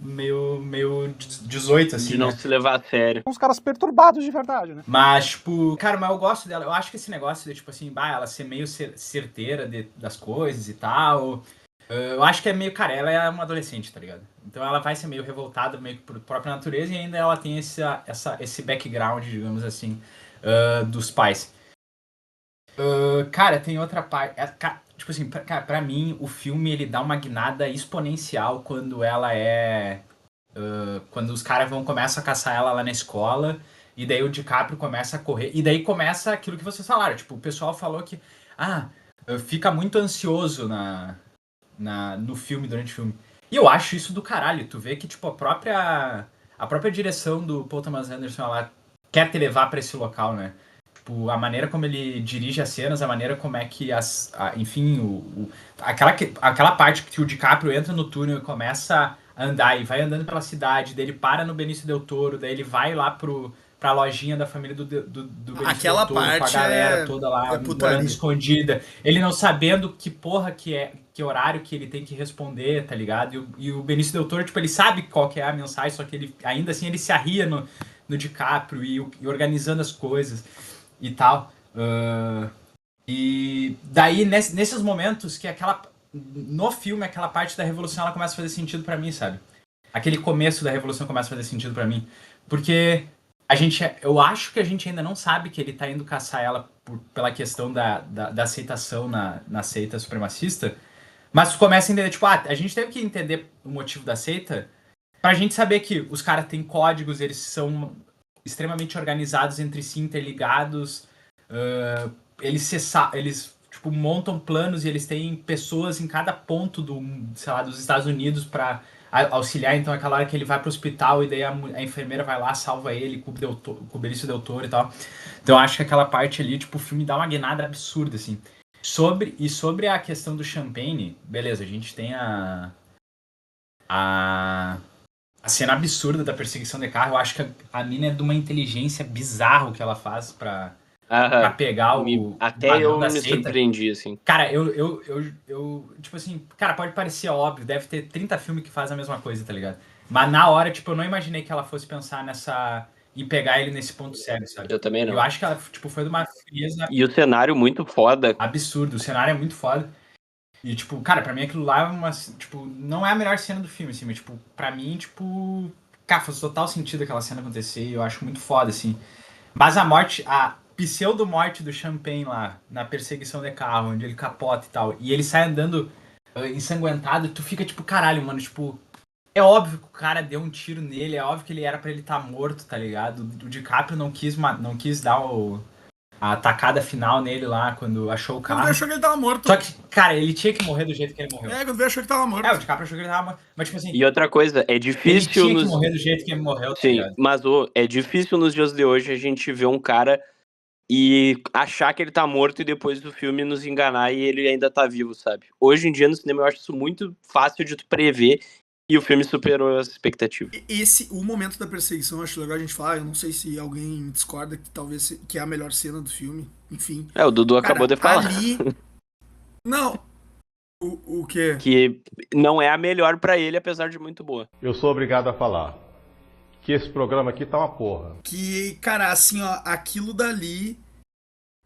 18, assim, De não né? se levar a sério. Uns caras perturbados de verdade, né? Mas, tipo, cara, mas eu gosto dela. Eu acho que esse negócio de, tipo assim, ela ser meio certeira das coisas e tal. Eu acho que é meio, cara, ela é uma adolescente, tá ligado? Então ela vai ser meio revoltada, meio que por própria natureza, e ainda ela tem esse background, digamos assim, dos pais. Cara, tem outra parte. Tipo assim, cara, pra mim, o filme ele dá uma guinada exponencial quando ela é. Quando os caras começam a caçar ela lá na escola, e daí o DiCaprio começa a correr, e daí começa aquilo que vocês falaram. Tipo, o pessoal falou que. Fica muito ansioso no filme, durante o filme. E eu acho isso do caralho. Tu vê que, tipo, a própria direção do Paul Thomas Anderson, ela quer te levar pra esse local, né? Tipo, a maneira como ele dirige as cenas, a maneira como é que enfim, aquela parte que o DiCaprio entra no túnel e começa a andar e vai andando pela cidade, daí ele para no Benício Del Toro, daí ele vai lá pra lojinha da família do Benício Del Aquela Toro, com a parte galera toda lá, é morando putaria. escondida, ele não sabendo que porra que é, que horário que ele tem que responder, tá ligado? E o Benício Del Toro, tipo, ele sabe qual que é a mensagem, só que ele, ainda assim, ele se arria no DiCaprio e organizando as coisas e tal. E daí, nesses momentos que no filme, aquela parte da revolução, ela começa a fazer sentido pra mim, sabe? Aquele começo da revolução começa a fazer sentido pra mim. Porque eu acho que a gente ainda não sabe que ele tá indo caçar ela pela questão da aceitação na seita supremacista. Mas tu começa a entender, tipo, a gente teve que entender o motivo da seita pra gente saber que os caras têm códigos, eles são extremamente organizados entre si, interligados. Eles tipo, montam planos e eles têm pessoas em cada ponto sei lá, dos Estados Unidos para auxiliar. Então, aquela hora que ele vai pro hospital e daí a enfermeira vai lá, salva ele com o Benício Del Toro e tal. Então, eu acho que aquela parte ali, tipo, o filme dá uma guinada absurda, assim. Sobre a questão do Champagne, beleza, a gente tem a cena absurda da perseguição de carro. Eu acho que a mina é de uma inteligência bizarra o que ela faz pra pegar o Até ladrão eu da me seita. surpreendi, assim. Cara, tipo assim, cara, pode parecer óbvio, deve ter 30 filmes que fazem a mesma coisa, tá ligado? Mas na hora, tipo, eu não imaginei que ela fosse pensar em pegar ele nesse ponto cego, sabe? Eu também E eu não. acho que ela, tipo, foi de uma frieza E o cenário muito foda. absurda. O cenário é muito foda. E, tipo, cara, pra mim aquilo lá é tipo, não é a melhor cena do filme, assim, mas, tipo, pra mim, tipo, cara, faz total sentido aquela cena acontecer e eu acho muito foda, assim. Mas a pseudo-morte do Champagne lá, na perseguição de carro, onde ele capota e tal, e ele sai andando ensanguentado, tu fica tipo, caralho, mano, tipo, é óbvio que o cara deu um tiro nele, é óbvio que ele era pra ele estar morto, tá ligado? O DiCaprio não quis dar a tacada final nele lá, quando achou o Quando carro. achou que ele tava morto. Só que, cara, ele tinha que morrer do jeito que ele morreu. Quando achou que tava morto. O DiCaprio achou que ele tava morto, mas tipo assim, E outra coisa, é ele difícil tinha que nos. morrer do jeito que ele morreu, tá Sim, ligado? mas é difícil nos dias de hoje a gente ver um cara e achar que ele tá morto e depois do filme nos enganar e ele ainda tá vivo, sabe? Hoje em dia no cinema eu acho isso muito fácil de tu prever e o filme superou as expectativas. O momento da perseguição, eu acho legal a gente falar. Eu não sei se alguém discorda que talvez que é a melhor cena do filme. Enfim. O Dudu acabou Cara, de falar. ali. Não. O quê? Que não é a melhor pra ele, apesar de muito boa. Eu sou obrigado a falar que esse programa aqui tá uma porra. Que, cara, assim, ó, aquilo dali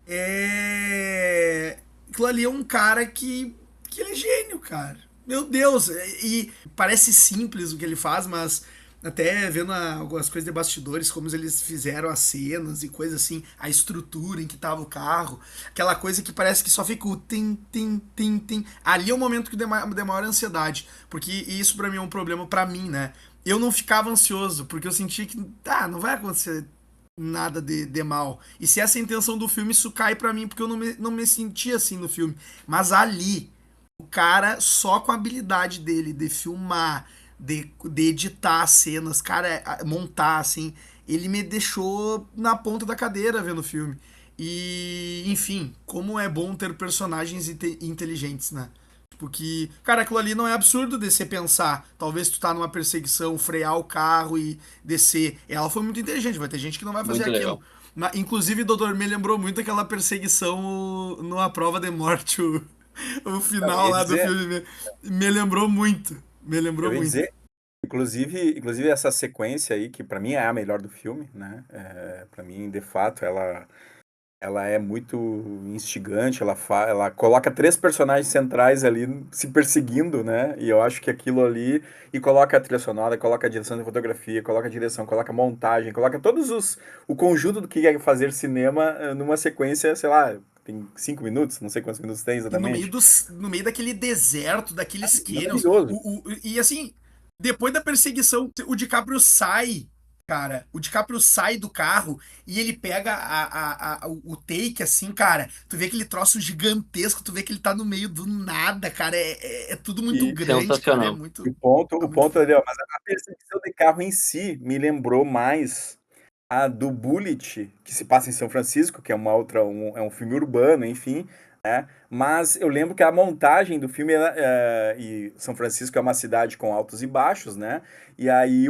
é. Aquilo ali é um cara que ele é gênio, cara. Meu Deus. E parece simples o que ele faz, mas até vendo algumas coisas de bastidores, como eles fizeram as cenas e coisas assim, a estrutura em que tava o carro, aquela coisa que parece que só fica o tim, tim, tim, tim. Ali é o momento que deu maior ansiedade, porque isso pra mim é um problema pra mim, né? Eu não ficava ansioso, porque eu sentia que, não vai acontecer nada de mal. E se essa é a intenção do filme, isso cai pra mim, porque eu não me sentia assim no filme. Mas ali, o cara, só com a habilidade dele de filmar, de editar as cenas, cara, montar, assim, ele me deixou na ponta da cadeira vendo o filme. E, enfim, como é bom ter personagens inteligentes, né? Porque, cara, aquilo ali não é absurdo de você pensar. Talvez tu tá numa perseguição, frear o carro e descer. Ela foi muito inteligente, vai ter gente que não vai fazer Muito aquilo. legal. Inclusive, doutor, me lembrou muito aquela perseguição numa prova de morte, o Eu final ia lá do dizer, filme. Me lembrou muito. Me lembrou eu ia muito. dizer, inclusive essa sequência aí, que pra mim é a melhor do filme, né? Pra mim, de fato, ela ela é muito instigante, ela coloca 3 personagens centrais ali se perseguindo, né? E eu acho que aquilo ali, e coloca a trilha sonora, coloca a direção de fotografia, coloca a direção, coloca a montagem, coloca o conjunto do que é fazer cinema numa sequência, sei lá, tem 5 minutos, não sei quantos minutos tem E no meio, exatamente. no meio daquele deserto, daqueles canyons. Maravilhoso. E assim, depois da perseguição, o DiCaprio sai, cara. O DiCaprio sai do carro e ele pega o take, assim, cara. Tu vê aquele troço gigantesco, tu vê que ele tá no meio do nada, cara. É tudo muito E grande, cara. Sensacional. É o muito ponto foda. ali, ó, mas a perseguição de carro em si me lembrou mais a do Bullitt, que se passa em São Francisco, que é é um filme urbano, enfim, né? Mas eu lembro que a montagem do filme e São Francisco é uma cidade com altos e baixos, né? E aí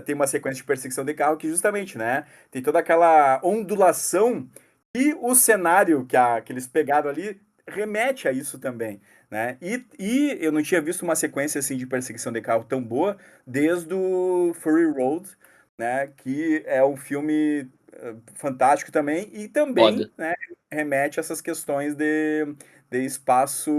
tem uma sequência de perseguição de carro que justamente, né? Tem toda aquela ondulação e o cenário que eles pegaram ali remete a isso também, né? E eu não tinha visto uma sequência assim de perseguição de carro tão boa desde o Fury Road, né? Que é um filme fantástico também e também, Foda. né, remete a essas questões de espaço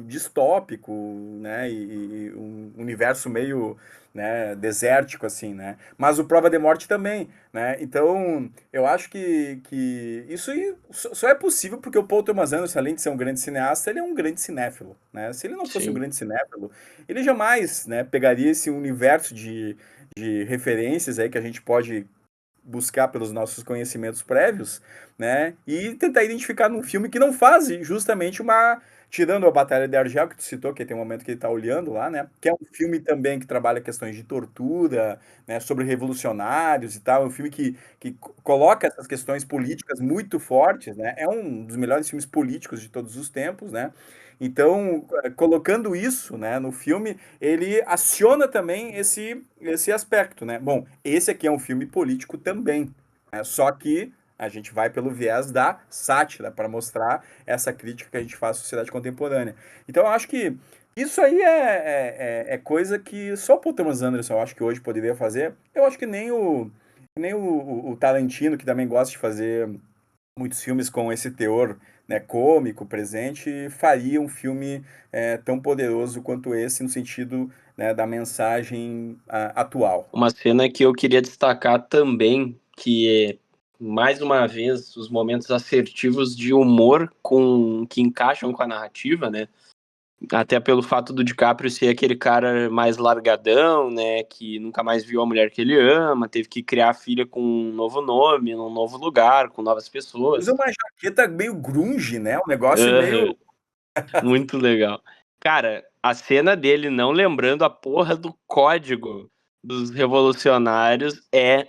distópico, né? E um universo meio, né, desértico assim, né? Mas o Prova de Morte também, né? Então eu acho que isso aí só é possível porque o Paul Thomas Anderson, além de ser um grande cineasta, ele é um grande cinéfilo, né? Se ele não fosse um Sim. grande cinéfilo, ele jamais, né, pegaria esse universo de referências aí que a gente pode buscar pelos nossos conhecimentos prévios, né? E tentar identificar num filme que não faz justamente uma. Tirando a Batalha de Argel, que tu citou, que tem um momento que ele tá olhando lá, né? Que é um filme também que trabalha questões de tortura, né? Sobre revolucionários e tal. É um filme que coloca essas questões políticas muito fortes, né? É um dos melhores filmes políticos de todos os tempos, né? Então, colocando isso, né, no filme, ele aciona também esse aspecto, né? Bom, esse aqui é um filme político também, né? Só que a gente vai pelo viés da sátira para mostrar essa crítica que a gente faz à sociedade contemporânea. Então, eu acho que isso aí é coisa que só o Paul Thomas Anderson, eu acho que hoje poderia fazer. Eu acho que nem o Tarantino, que também gosta de fazer muitos filmes com esse teor, né, cômico presente, faria um filme tão poderoso quanto esse no sentido, né, da mensagem atual. Uma cena que eu queria destacar também, que é, mais uma vez, os momentos assertivos de humor que encaixam com a narrativa, né? Até pelo fato do DiCaprio ser aquele cara mais largadão, né? Que nunca mais viu a mulher que ele ama, teve que criar a filha com um novo nome, num novo lugar, com novas Usa pessoas. uma jaqueta meio grunge, né? Um negócio Uhum, meio. muito legal. Cara, a cena dele não lembrando a porra do código dos revolucionários é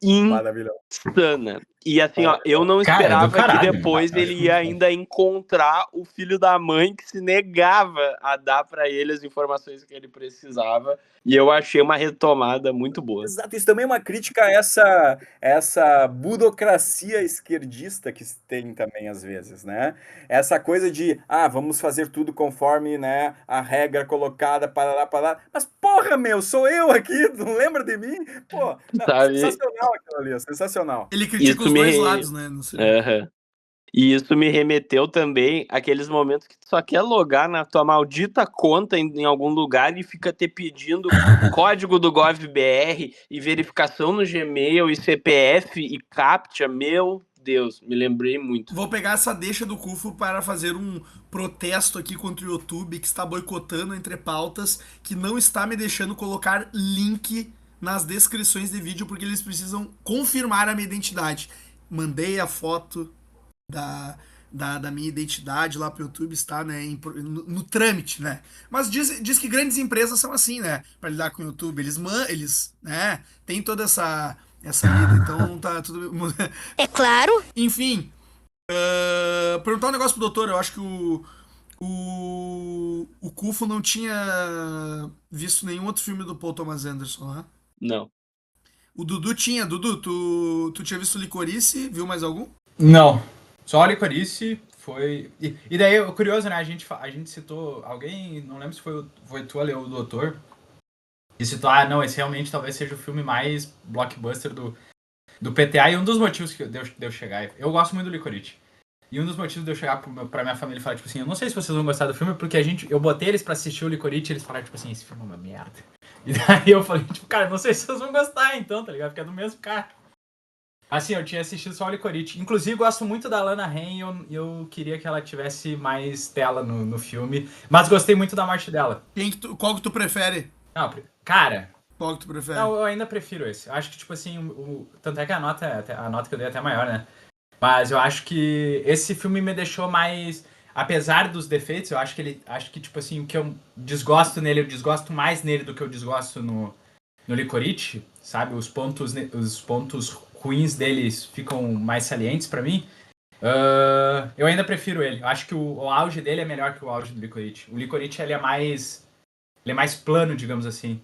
Maravilhoso. insana. E assim, ó, eu Maravilhoso. não Cara, é do esperava que caralho. depois Eu acho ele ia muito bom. ainda encontrar o filho da mãe que se negava a dar pra ele as informações que ele precisava. E eu achei uma retomada muito boa. Exato, isso também é uma crítica a essa burocracia esquerdista que se tem também às vezes, né? Essa coisa de, vamos fazer tudo conforme, né, a regra colocada, parará. Mas porra, meu, sou eu aqui, não lembra de mim? Pô, não, Sabe? sensacional aquilo ali, sensacional. Ele critica Isso os dois me. lados, né? No cinema. Aham. E isso me remeteu também àqueles momentos que tu só quer logar na tua maldita conta em algum lugar e fica te pedindo código do GovBR e verificação no Gmail e CPF e CAPTCHA. Meu Deus, me lembrei muito. Vou pegar essa deixa do Cufo para fazer um protesto aqui contra o YouTube que está boicotando entre pautas, que não está me deixando colocar link nas descrições de vídeo porque eles precisam confirmar a minha identidade. Mandei a foto da minha identidade lá pro YouTube, está, né, no trâmite, né? Mas diz que grandes empresas são assim, né? Para lidar com o YouTube, eles, né, tem toda essa lida, então tá tudo. É claro. Enfim, perguntar um negócio pro doutor, eu acho que o Kufo não tinha visto nenhum outro filme do Paul Thomas Anderson, né? Não. O Dudu tinha. Dudu, tu tinha visto Licorice? Viu mais algum? Não. Só a Licorice foi. E daí, curioso, né? A gente citou alguém, não lembro se foi tu ali ou o doutor, que citou, não, esse realmente talvez seja o filme mais blockbuster do PTA, e um dos motivos que de eu chegar... Eu gosto muito do Licorice. E um dos motivos de eu chegar pra minha família e falar, tipo assim, eu não sei se vocês vão gostar do filme, porque eu botei eles pra assistir o Licorice e eles falaram, tipo assim, esse filme é uma merda. E daí eu falei, tipo, cara, não sei se vocês vão gostar então, tá ligado? Porque é do mesmo cara. Assim, eu tinha assistido só o Licorice. Inclusive, gosto muito da Lana Rhames e eu queria que ela tivesse mais tela no filme. Mas gostei muito da morte dela. Qual que tu prefere? Não, cara... Qual que tu prefere? Não, eu ainda prefiro esse. Eu acho que, tipo assim, tanto é que a nota que eu dei é até maior, né? Mas eu acho que esse filme me deixou mais... Apesar dos defeitos, eu acho que, tipo assim, o que eu desgosto nele, eu desgosto mais nele do que eu desgosto no Licorice, sabe? Os pontos ruins deles ficam mais salientes pra mim. Eu ainda prefiro ele. Eu acho que o auge dele é melhor que o auge do Licorice. O Licorice, ele é mais plano, digamos assim.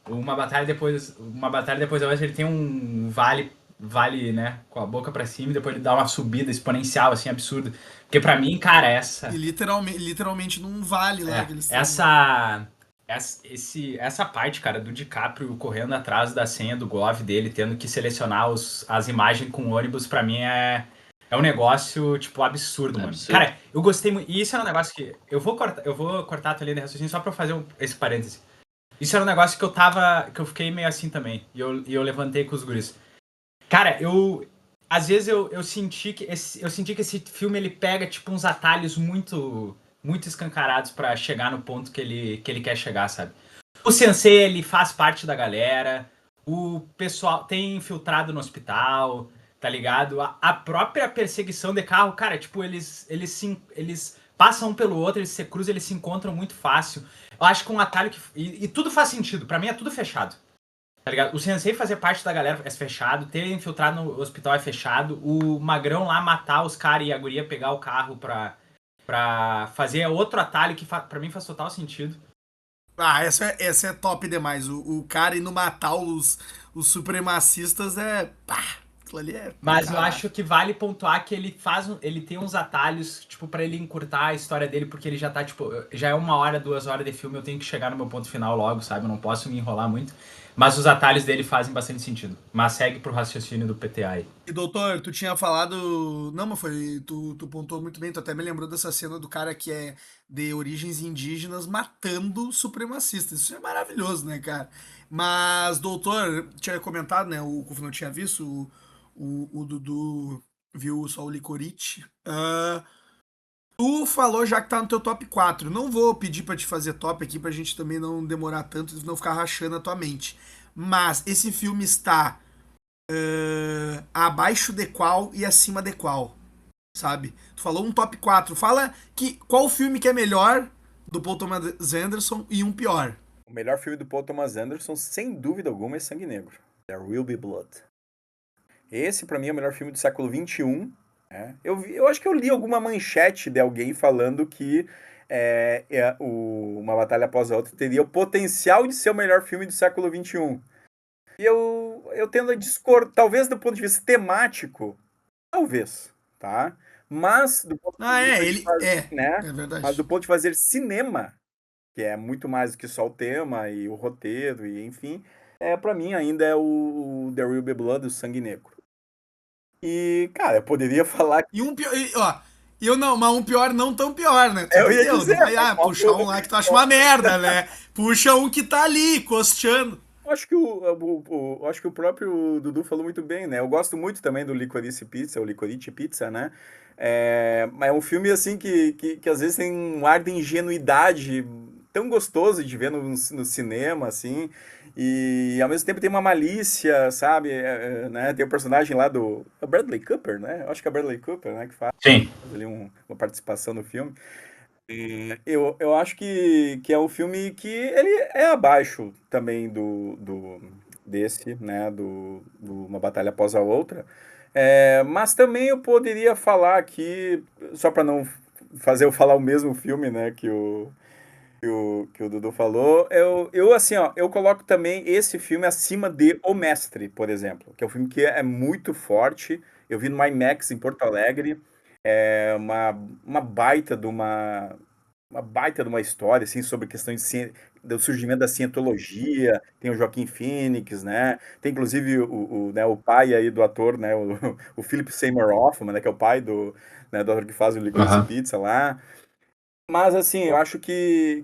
Uma batalha depois da outra, ele tem um vale, né, com a boca pra cima, e depois ele dá uma subida exponencial, assim, absurda. Porque pra mim, cara, E literalmente num vale lá que eles estão. Essa parte, cara, do DiCaprio correndo atrás da senha do Gov dele, tendo que selecionar as imagens com o ônibus, pra mim é um negócio, tipo, absurdo, mano. Absurdo. Cara, eu gostei muito. E isso é um negócio que. Eu vou cortar a tua linha de raciocínio só pra fazer esse parêntese. Isso era um negócio que eu fiquei meio assim também. E eu levantei com os guris. Cara, às vezes eu senti que esse filme ele pega tipo uns atalhos muito muito escancarados pra chegar no ponto que ele quer chegar, sabe? O Sensei, ele faz parte da galera. O pessoal tem infiltrado no hospital, tá ligado? A própria perseguição de carro, cara, tipo, eles passam um pelo outro, eles se cruzam, eles se encontram muito fácil. Eu acho que um atalho que... E tudo faz sentido. Pra mim é tudo fechado. Tá ligado? O Sensei fazer parte da galera é fechado. Ter infiltrado no hospital é fechado. O Magrão lá matar os caras e a guria pegar o carro pra fazer outro atalho que pra mim faz total sentido. Ah, essa é top demais. O cara indo matar os supremacistas é. Pá, aquilo ali é. Mas eu caralho. acho que vale pontuar que ele tem uns atalhos, tipo, pra ele encurtar a história dele, porque ele já tá, tipo, já é 1 hora, 2 horas de filme, eu tenho que chegar no meu ponto final logo, sabe? Eu não posso me enrolar muito. Mas os atalhos dele fazem bastante sentido. Mas segue pro raciocínio do PTA aí. E doutor, tu tinha falado. Não, mas foi. Tu pontuou muito bem, tu até me lembrou dessa cena do cara que é de origens indígenas matando supremacistas. Isso é maravilhoso, né, cara? Mas, doutor, tinha comentado, né? O Kuf não tinha visto, o Dudu viu só o Licorice. Tu falou já que tá no teu top 4. Não vou pedir pra te fazer top aqui pra gente também não demorar tanto e não ficar rachando a tua mente. Mas esse filme está abaixo de qual e acima de qual, sabe? Tu falou um top 4. Fala qual filme que é melhor do Paul Thomas Anderson e um pior. O melhor filme do Paul Thomas Anderson, sem dúvida alguma, é Sangue Negro. There Will Be Blood. Esse, pra mim, é o melhor filme do século XXI. Né? Eu acho que eu li alguma manchete de alguém falando que Uma Batalha Após a Outra teria o potencial de ser o melhor filme do século XXI. E eu tendo a discordar, talvez do ponto de vista temático, talvez, tá? Mas do ponto de vista de fazer, né? É verdade. Mas do ponto de fazer cinema, que é muito mais do que só o tema e o roteiro, e enfim, para mim ainda é o There Will Be Blood, o Sangue Negro. E, cara, eu poderia falar que... E um pior, mas um pior não tão pior, né? Tu Eu ia entendeu? dizer, Não vai, puxar um lá que tu acha uma merda, né? Puxa um que tá ali, costeando. Acho que acho que o próprio Dudu falou muito bem, né? Eu gosto muito também do Licorice Pizza, o Licorice Pizza, né? Mas é um filme, assim, que às vezes tem um ar de ingenuidade tão gostoso de ver no cinema, assim, e ao mesmo tempo tem uma malícia, sabe? Né? Tem o personagem lá do Bradley Cooper, né? Eu acho que é Bradley Cooper, né? Que faz ali uma participação no filme. Eu acho que é um filme que ele é abaixo também desse, né, do Uma Batalha Após a Outra. Mas também eu poderia falar aqui, só para não fazer eu falar o mesmo filme, né, que o Dudu falou, assim, ó, eu coloco também esse filme acima de O Mestre, por exemplo, que é um filme que é muito forte. Eu vi no IMAX em Porto Alegre. Uma baita de uma história, assim, sobre questão de ciência. do surgimento da cientologia, tem o Joaquin Phoenix, né? Tem inclusive né, o pai aí do ator, né? O Philip Seymour Hoffman, né? Que é o pai né, do ator que faz o Licorice Pizza lá. Mas, assim, eu acho que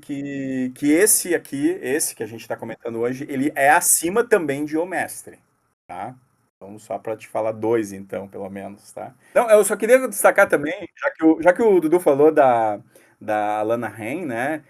esse aqui, esse que a gente está comentando hoje, ele é acima também de O Mestre, tá? Então, só para te falar dois, então, pelo menos, tá? Não, eu só queria destacar também, já que o Dudu falou da Lana Haim, né?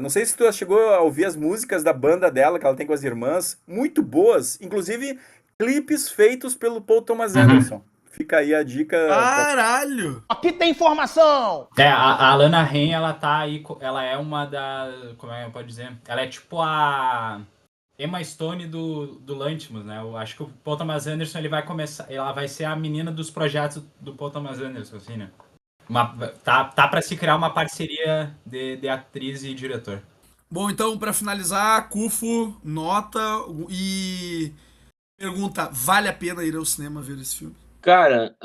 Não sei se tu chegou a ouvir as músicas da banda dela, que ela tem com as irmãs, muito boas, inclusive clipes feitos pelo Paul Thomas Anderson. Fica aí a dica. Caralho! Aqui tem informação! A Lana Haim, ela tá aí, ela é uma da, como é que pode dizer? Ela é tipo a Emma Stone do Lantimos, né? Eu acho que o Paul Thomas Anderson, ela vai ser a menina dos projetos do Paul Thomas Anderson, assim, né? Tá pra se criar uma parceria de atriz e diretor. Bom, então, pra finalizar, Cufo, nota e pergunta, vale a pena ir ao cinema ver esse filme? Cara,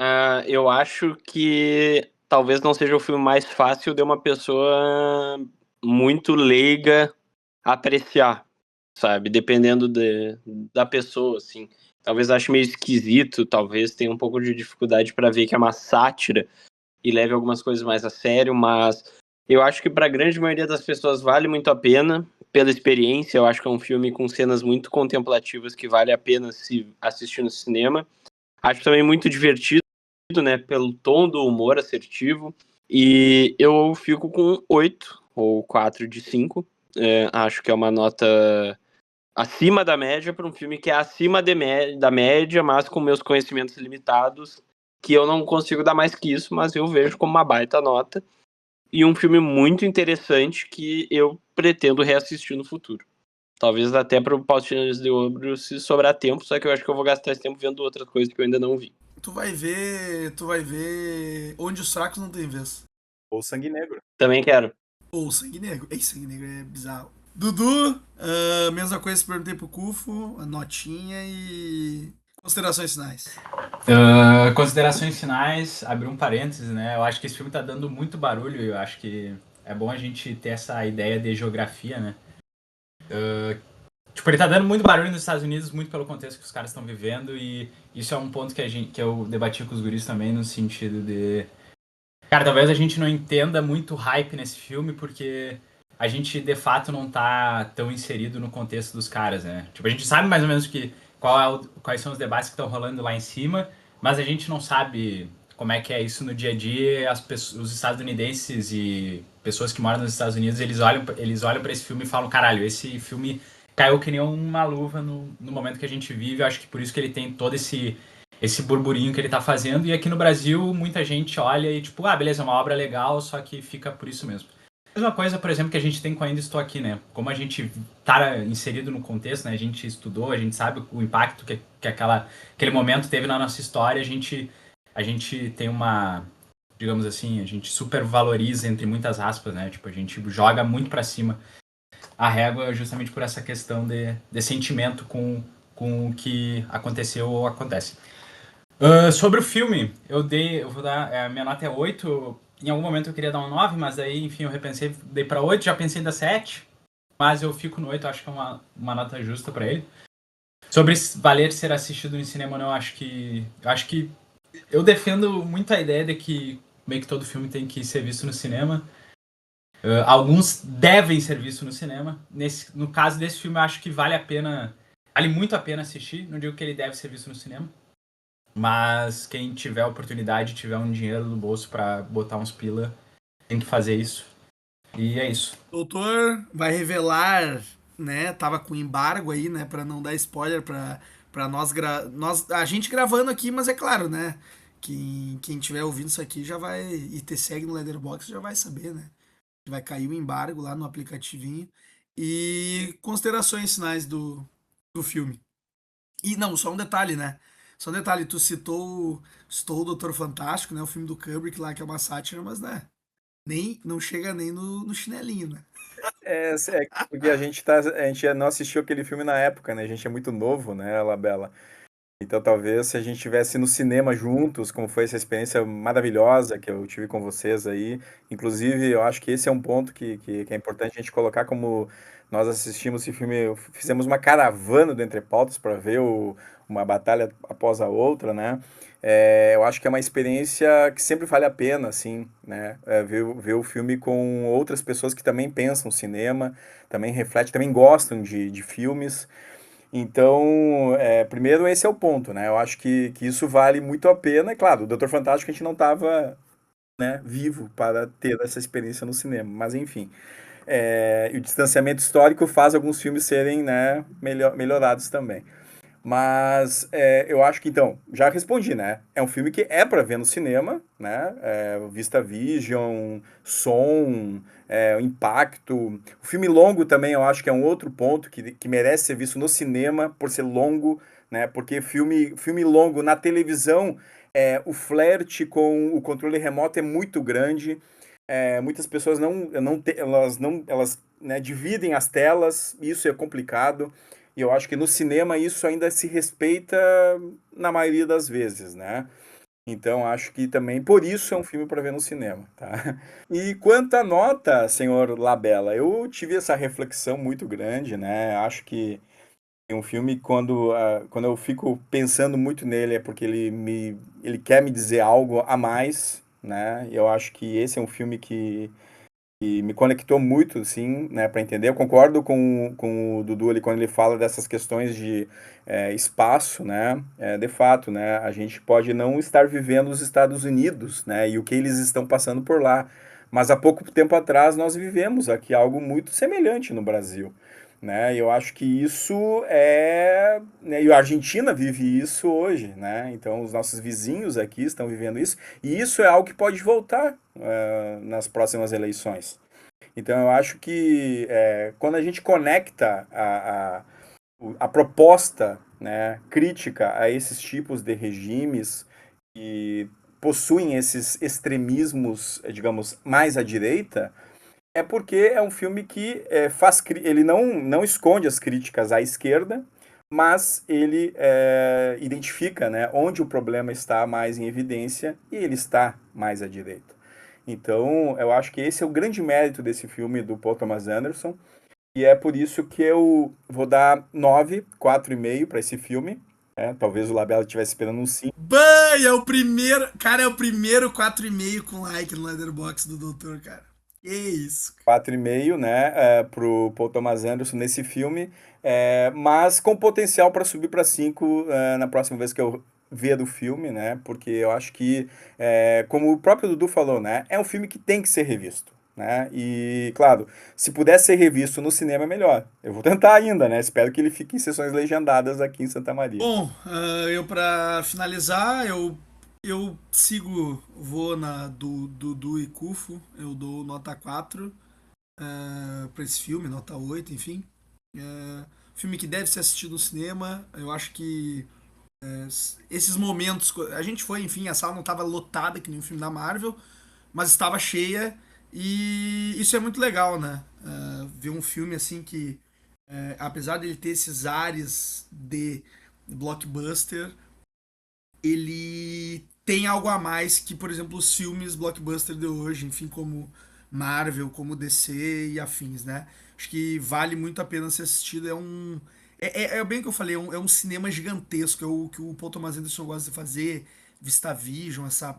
eu acho que talvez não seja o filme mais fácil de uma pessoa muito leiga apreciar, sabe? Dependendo da pessoa, assim. Talvez ache meio esquisito, talvez tenha um pouco de dificuldade para ver que é uma sátira e leve algumas coisas mais a sério, mas eu acho que para a grande maioria das pessoas vale muito a pena pela experiência. Eu acho que é um filme com cenas muito contemplativas que vale a pena se assistir no cinema. Acho também muito divertido, né, pelo tom do humor assertivo. E eu fico com 8 ou 4 de 5. Acho que é uma nota acima da média para um filme que é acima da média, mas com meus conhecimentos limitados, que eu não consigo dar mais que isso, mas eu vejo como uma baita nota. E um filme muito interessante que eu pretendo reassistir no futuro. Talvez até para o Paulistas de Ouro se sobrar tempo, só que eu acho que eu vou gastar esse tempo vendo outras coisas que eu ainda não vi. Tu vai ver Onde os Fracos Não Têm Vez. Ou Sangue Negro. Também quero. Ou Sangue Negro. Ei, Sangue Negro é bizarro. Dudu, mesma coisa que perguntei pro Cufo, a notinha e considerações finais. Considerações finais, abrir um parênteses, né? Eu acho que esse filme tá dando muito barulho e eu acho que é bom a gente ter essa ideia de geografia, né? Tipo, ele tá dando muito barulho nos Estados Unidos, muito pelo contexto que os caras estão vivendo, e isso é um ponto que eu debati com os guris também, no sentido de... Cara, talvez a gente não entenda muito hype nesse filme, porque a gente, de fato, não tá tão inserido no contexto dos caras, né? Tipo, a gente sabe mais ou menos quais são os debates que estão rolando lá em cima, mas a gente não sabe como é que é isso no dia a dia. Os estadunidenses e pessoas que moram nos Estados Unidos, eles olham para esse filme e falam, caralho, esse filme caiu que nem uma luva no momento que a gente vive. Eu acho que por isso que ele tem todo esse burburinho que ele tá fazendo. E aqui no Brasil, muita gente olha e tipo, beleza, é uma obra legal, só que fica por isso mesmo. A mesma coisa, por exemplo, que a gente tem com Ainda Estou Aqui, né? Como a gente tá inserido no contexto, né? A gente estudou, a gente sabe o impacto que aquele momento teve na nossa história, a gente tem uma, digamos assim, a gente super valoriza, entre muitas aspas, né? Tipo, a gente joga muito pra cima a régua justamente por essa questão de sentimento com o que aconteceu ou acontece. Sobre o filme, eu vou dar, minha nota é 8. Em algum momento eu queria dar um 9, mas aí, enfim, eu repensei, dei pra 8, já pensei em dar 7, mas eu fico no 8, acho que é uma nota justa pra ele. Sobre valer ser assistido no cinema, não, eu acho que eu defendo muito a ideia de que meio que todo filme tem que ser visto no cinema. Alguns devem ser vistos no cinema. No caso desse filme, eu acho que vale muito a pena assistir. Não digo que ele deve ser visto no cinema, mas quem tiver a oportunidade, tiver um dinheiro no bolso pra botar uns pila, tem que fazer isso. E é isso. Doutor vai revelar, né? Tava com embargo aí, né? Pra não dar spoiler pra nós, a gente gravando aqui, mas é claro, né? Quem tiver ouvindo isso aqui já vai. E te segue no Letterboxd já vai saber, né? Vai cair o embargo lá no aplicativinho. E considerações finais do filme. E não, só um detalhe, né? Só um detalhe, tu citou o Doutor Fantástico, né? O filme do Kubrick lá, que é uma sátira, mas né? Não chega nem no chinelinho, né? Porque a gente não assistiu aquele filme na época, né? A gente é muito novo, né, Labela? Então talvez se a gente estivesse no cinema juntos, como foi essa experiência maravilhosa que eu tive com vocês aí. Inclusive, eu acho que esse é um ponto que é importante a gente colocar como nós assistimos esse filme, fizemos uma caravana do Entre Pautas para ver uma batalha após a outra, né? Eu acho que é uma experiência que sempre vale a pena, assim, né? Ver o filme com outras pessoas que também pensam cinema, também refletem, também gostam de filmes. Então, primeiro esse é o ponto, né? Eu acho que isso vale muito a pena. É claro, o Doutor Fantástico a gente não estava, né, vivo para ter essa experiência no cinema, mas enfim. E o distanciamento histórico faz alguns filmes serem, né, melhorados também. Mas eu acho que, então, já respondi, né? É um filme que é para ver no cinema, né? Vista Vision, som, o impacto. O filme longo também eu acho que é um outro ponto que merece ser visto no cinema por ser longo, né? Porque filme longo na televisão, o flerte com o controle remoto é muito grande. Muitas pessoas elas, né, dividem as telas, isso é complicado. E eu acho que no cinema isso ainda se respeita na maioria das vezes, né? Então acho que também por isso é um filme para ver no cinema, tá? E quanto à nota, senhor Labella, eu tive essa reflexão muito grande, né? Acho que é um filme quando eu fico pensando muito nele é porque ele quer me dizer algo a mais, né? Eu acho que esse é um filme que me conectou muito, assim, né, para entender. Eu concordo com o Dudu ali quando ele fala dessas questões de espaço, né, de fato, né, a gente pode não estar vivendo os Estados Unidos, né, e o que eles estão passando por lá, mas há pouco tempo atrás nós vivemos aqui algo muito semelhante no Brasil, né, e eu acho que isso né, e a Argentina vive isso hoje, né, então os nossos vizinhos aqui estão vivendo isso, e isso é algo que pode voltar nas próximas eleições. Então, eu acho que quando a gente conecta a proposta, né, crítica a esses tipos de regimes que possuem esses extremismos, digamos, mais à direita, é porque é um filme que ele não esconde as críticas à esquerda, mas ele identifica, né, onde o problema está mais em evidência e ele está mais à direita. Então, eu acho que esse é o grande mérito desse filme do Paul Thomas Anderson, e é por isso que eu vou dar 9, 4,5 para esse filme. Talvez o Labella estivesse esperando um 5. Bam, é o primeiro. Cara, é o primeiro 4,5 com like no Letterboxd do Doutor, cara. Que isso. 4,5, né, pro Paul Thomas Anderson nesse filme, mas com potencial para subir para 5 na próxima vez que eu ver do filme, né, porque eu acho que, como o próprio Dudu falou, né, é um filme que tem que ser revisto, né, e, claro, se puder ser revisto no cinema é melhor. Eu vou tentar ainda, né, espero que ele fique em sessões legendadas aqui em Santa Maria. Bom, eu pra finalizar, eu vou na do Dudu e Cufo, eu dou nota 4 pra esse filme, nota 8, enfim. Filme que deve ser assistido no cinema, eu acho que esses momentos, a gente foi, enfim, a sala não estava lotada que nem um filme da Marvel, mas estava cheia e isso é muito legal, né? Ver um filme assim que, apesar dele ter esses ares de blockbuster, ele tem algo a mais que, por exemplo, os filmes blockbuster de hoje, enfim, como Marvel, como DC e afins, né? Acho que vale muito a pena ser assistido. É bem o que eu falei, é um cinema gigantesco, é o que o Paul Thomas Anderson gosta de fazer, VistaVision, essa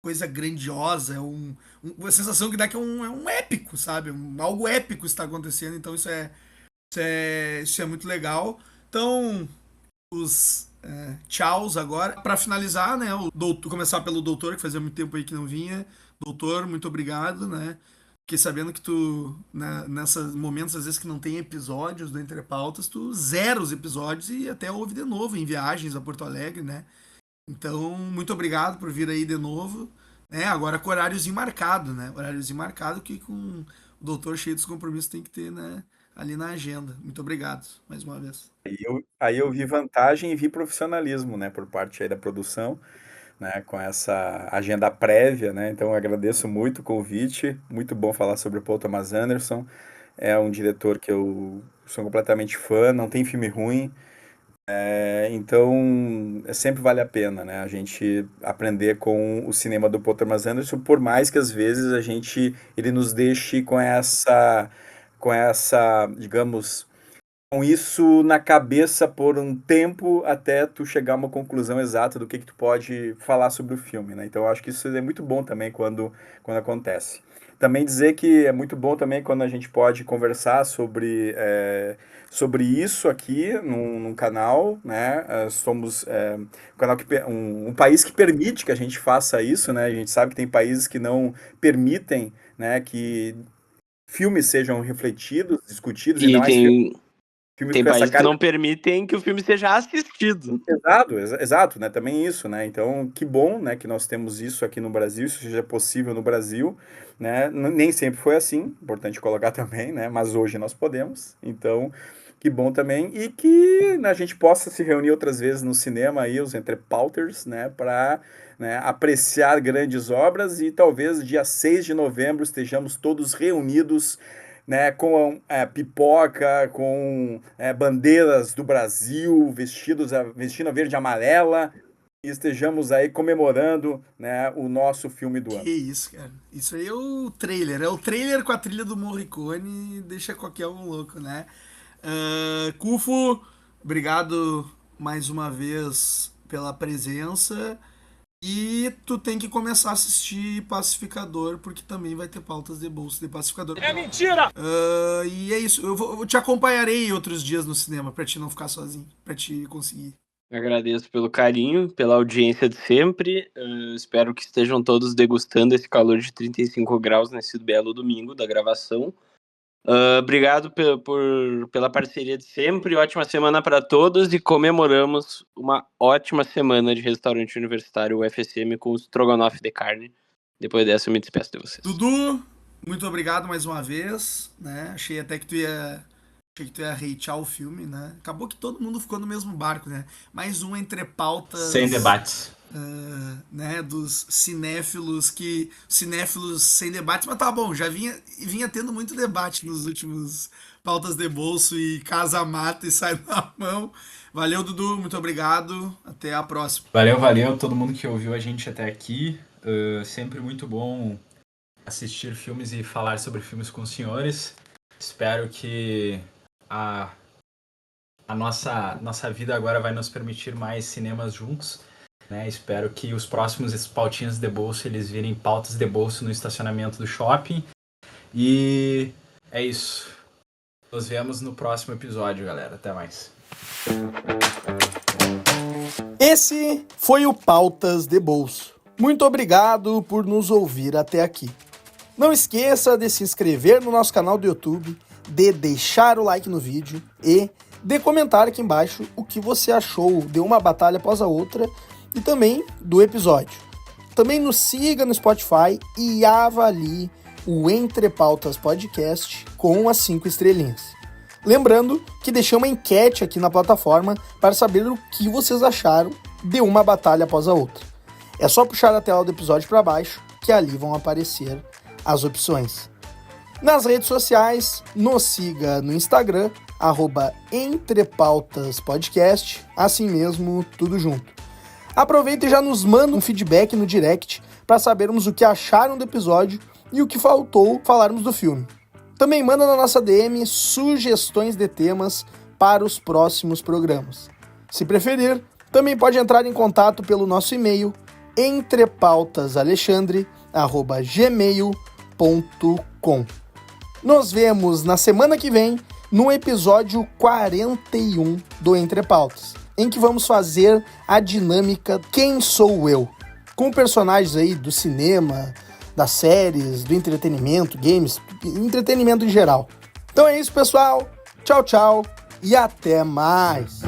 coisa grandiosa, uma sensação que dá que é um épico, sabe? Algo épico está acontecendo, então isso é muito legal. Então, os tchauz agora. Pra finalizar, né? Começar pelo doutor, que fazia muito tempo aí que não vinha. Doutor, muito obrigado, né? Fiquei sabendo que tu, né, nesses momentos, às vezes que não tem episódios do Entre Pautas, tu zera os episódios e até ouve de novo em viagens a Porto Alegre, né? Então, muito obrigado por vir aí de novo. Né? Agora com horáriozinho marcado, né? Horáriozinho marcado que com o doutor cheio dos compromissos tem que ter, né? Ali na agenda. Muito obrigado, mais uma vez. Aí eu vi vantagem e vi profissionalismo, né, por parte aí da produção, né, com essa agenda prévia, né, então eu agradeço muito o convite, muito bom falar sobre o Paul Thomas Anderson, é um diretor que eu sou completamente fã, não tem filme ruim, então sempre vale a pena, né, a gente aprender com o cinema do Paul Thomas Anderson, por mais que às vezes ele nos deixe essa, digamos, com isso na cabeça por um tempo até tu chegar a uma conclusão exata do que tu pode falar sobre o filme, né? Então eu acho que isso é muito bom também quando acontece. Também dizer que é muito bom também quando a gente pode conversar sobre isso aqui num canal, né? Somos um país que permite que a gente faça isso, né? A gente sabe que tem países que não permitem, né, que filmes sejam refletidos, discutidos, ainda mais filmes Tem com essa países que cara. não permitem que o filme seja assistido. Exato, né? Também isso, né? Então, que bom, né, que nós temos isso aqui no Brasil, isso seja possível no Brasil, né? Nem sempre foi assim, importante colocar também, né? Mas hoje nós podemos. Então, que bom também e que, né, a gente possa se reunir outras vezes no cinema aí, os entrepauters, né, para, né, apreciar grandes obras e talvez dia 6 de novembro estejamos todos reunidos, né, com pipoca, com bandeiras do Brasil, vestindo a verde e amarela, e estejamos aí comemorando, né, o nosso filme do ano. Que isso, cara. Isso aí é o trailer. É o trailer com a trilha do Morricone, deixa qualquer um louco, né? Kufo, obrigado mais uma vez pela presença. E tu tem que começar a assistir Pacificador, porque também vai ter pautas de bolso de Pacificador. É mentira! E é isso. Eu te acompanharei outros dias no cinema, pra te não ficar sozinho, pra te conseguir. Agradeço pelo carinho, pela audiência de sempre. Espero que estejam todos degustando esse calor de 35 graus nesse belo domingo da gravação. Obrigado pela parceria de sempre. Ótima semana para todos e comemoramos uma ótima semana de restaurante universitário UFSM com o estrogonofe de carne. Depois dessa eu me despeço de vocês. Dudu, muito obrigado mais uma vez, né? Achei até que tu ia hatear o filme, né? Acabou que todo mundo ficou no mesmo barco, né? Mais um entre pautas... Sem debates. Né, dos cinéfilos sem debates, mas tá bom, já vinha tendo muito debate nos últimos pautas de bolso e casa mata e sai na mão. Valeu, Dudu, muito obrigado, até a próxima. Valeu todo mundo que ouviu a gente até aqui. Sempre muito bom assistir filmes e falar sobre filmes com os senhores. Espero que a nossa vida agora vai nos permitir mais cinemas juntos. Né, espero que os próximos pautinhas de bolso eles virem pautas de bolso no estacionamento do shopping. E é isso. Nos vemos no próximo episódio, galera. Até mais. Esse foi o Pautas de Bolso. Muito obrigado por nos ouvir até aqui. Não esqueça de se inscrever no nosso canal do YouTube, de deixar o like no vídeo e de comentar aqui embaixo o que você achou de uma batalha após a outra e também do episódio. Também nos siga no Spotify e avalie o Entre Pautas Podcast com as 5 estrelinhas. Lembrando que deixei uma enquete aqui na plataforma para saber o que vocês acharam de uma batalha após a outra. É só puxar a tela do episódio para baixo que ali vão aparecer as opções. Nas redes sociais, nos siga no Instagram, @entrepautaspodcast, assim mesmo, tudo junto. Aproveita e já nos manda um feedback no direct para sabermos o que acharam do episódio e o que faltou falarmos do filme. Também manda na nossa DM sugestões de temas para os próximos programas. Se preferir, também pode entrar em contato pelo nosso e-mail entrepautasalexandre@gmail.com. Nos vemos na semana que vem no episódio 41 do Entre Pautas, em que vamos fazer a dinâmica Quem Sou Eu? Com personagens aí do cinema, das séries, do entretenimento, games, entretenimento em geral. Então é isso, pessoal. Tchau, tchau e até mais.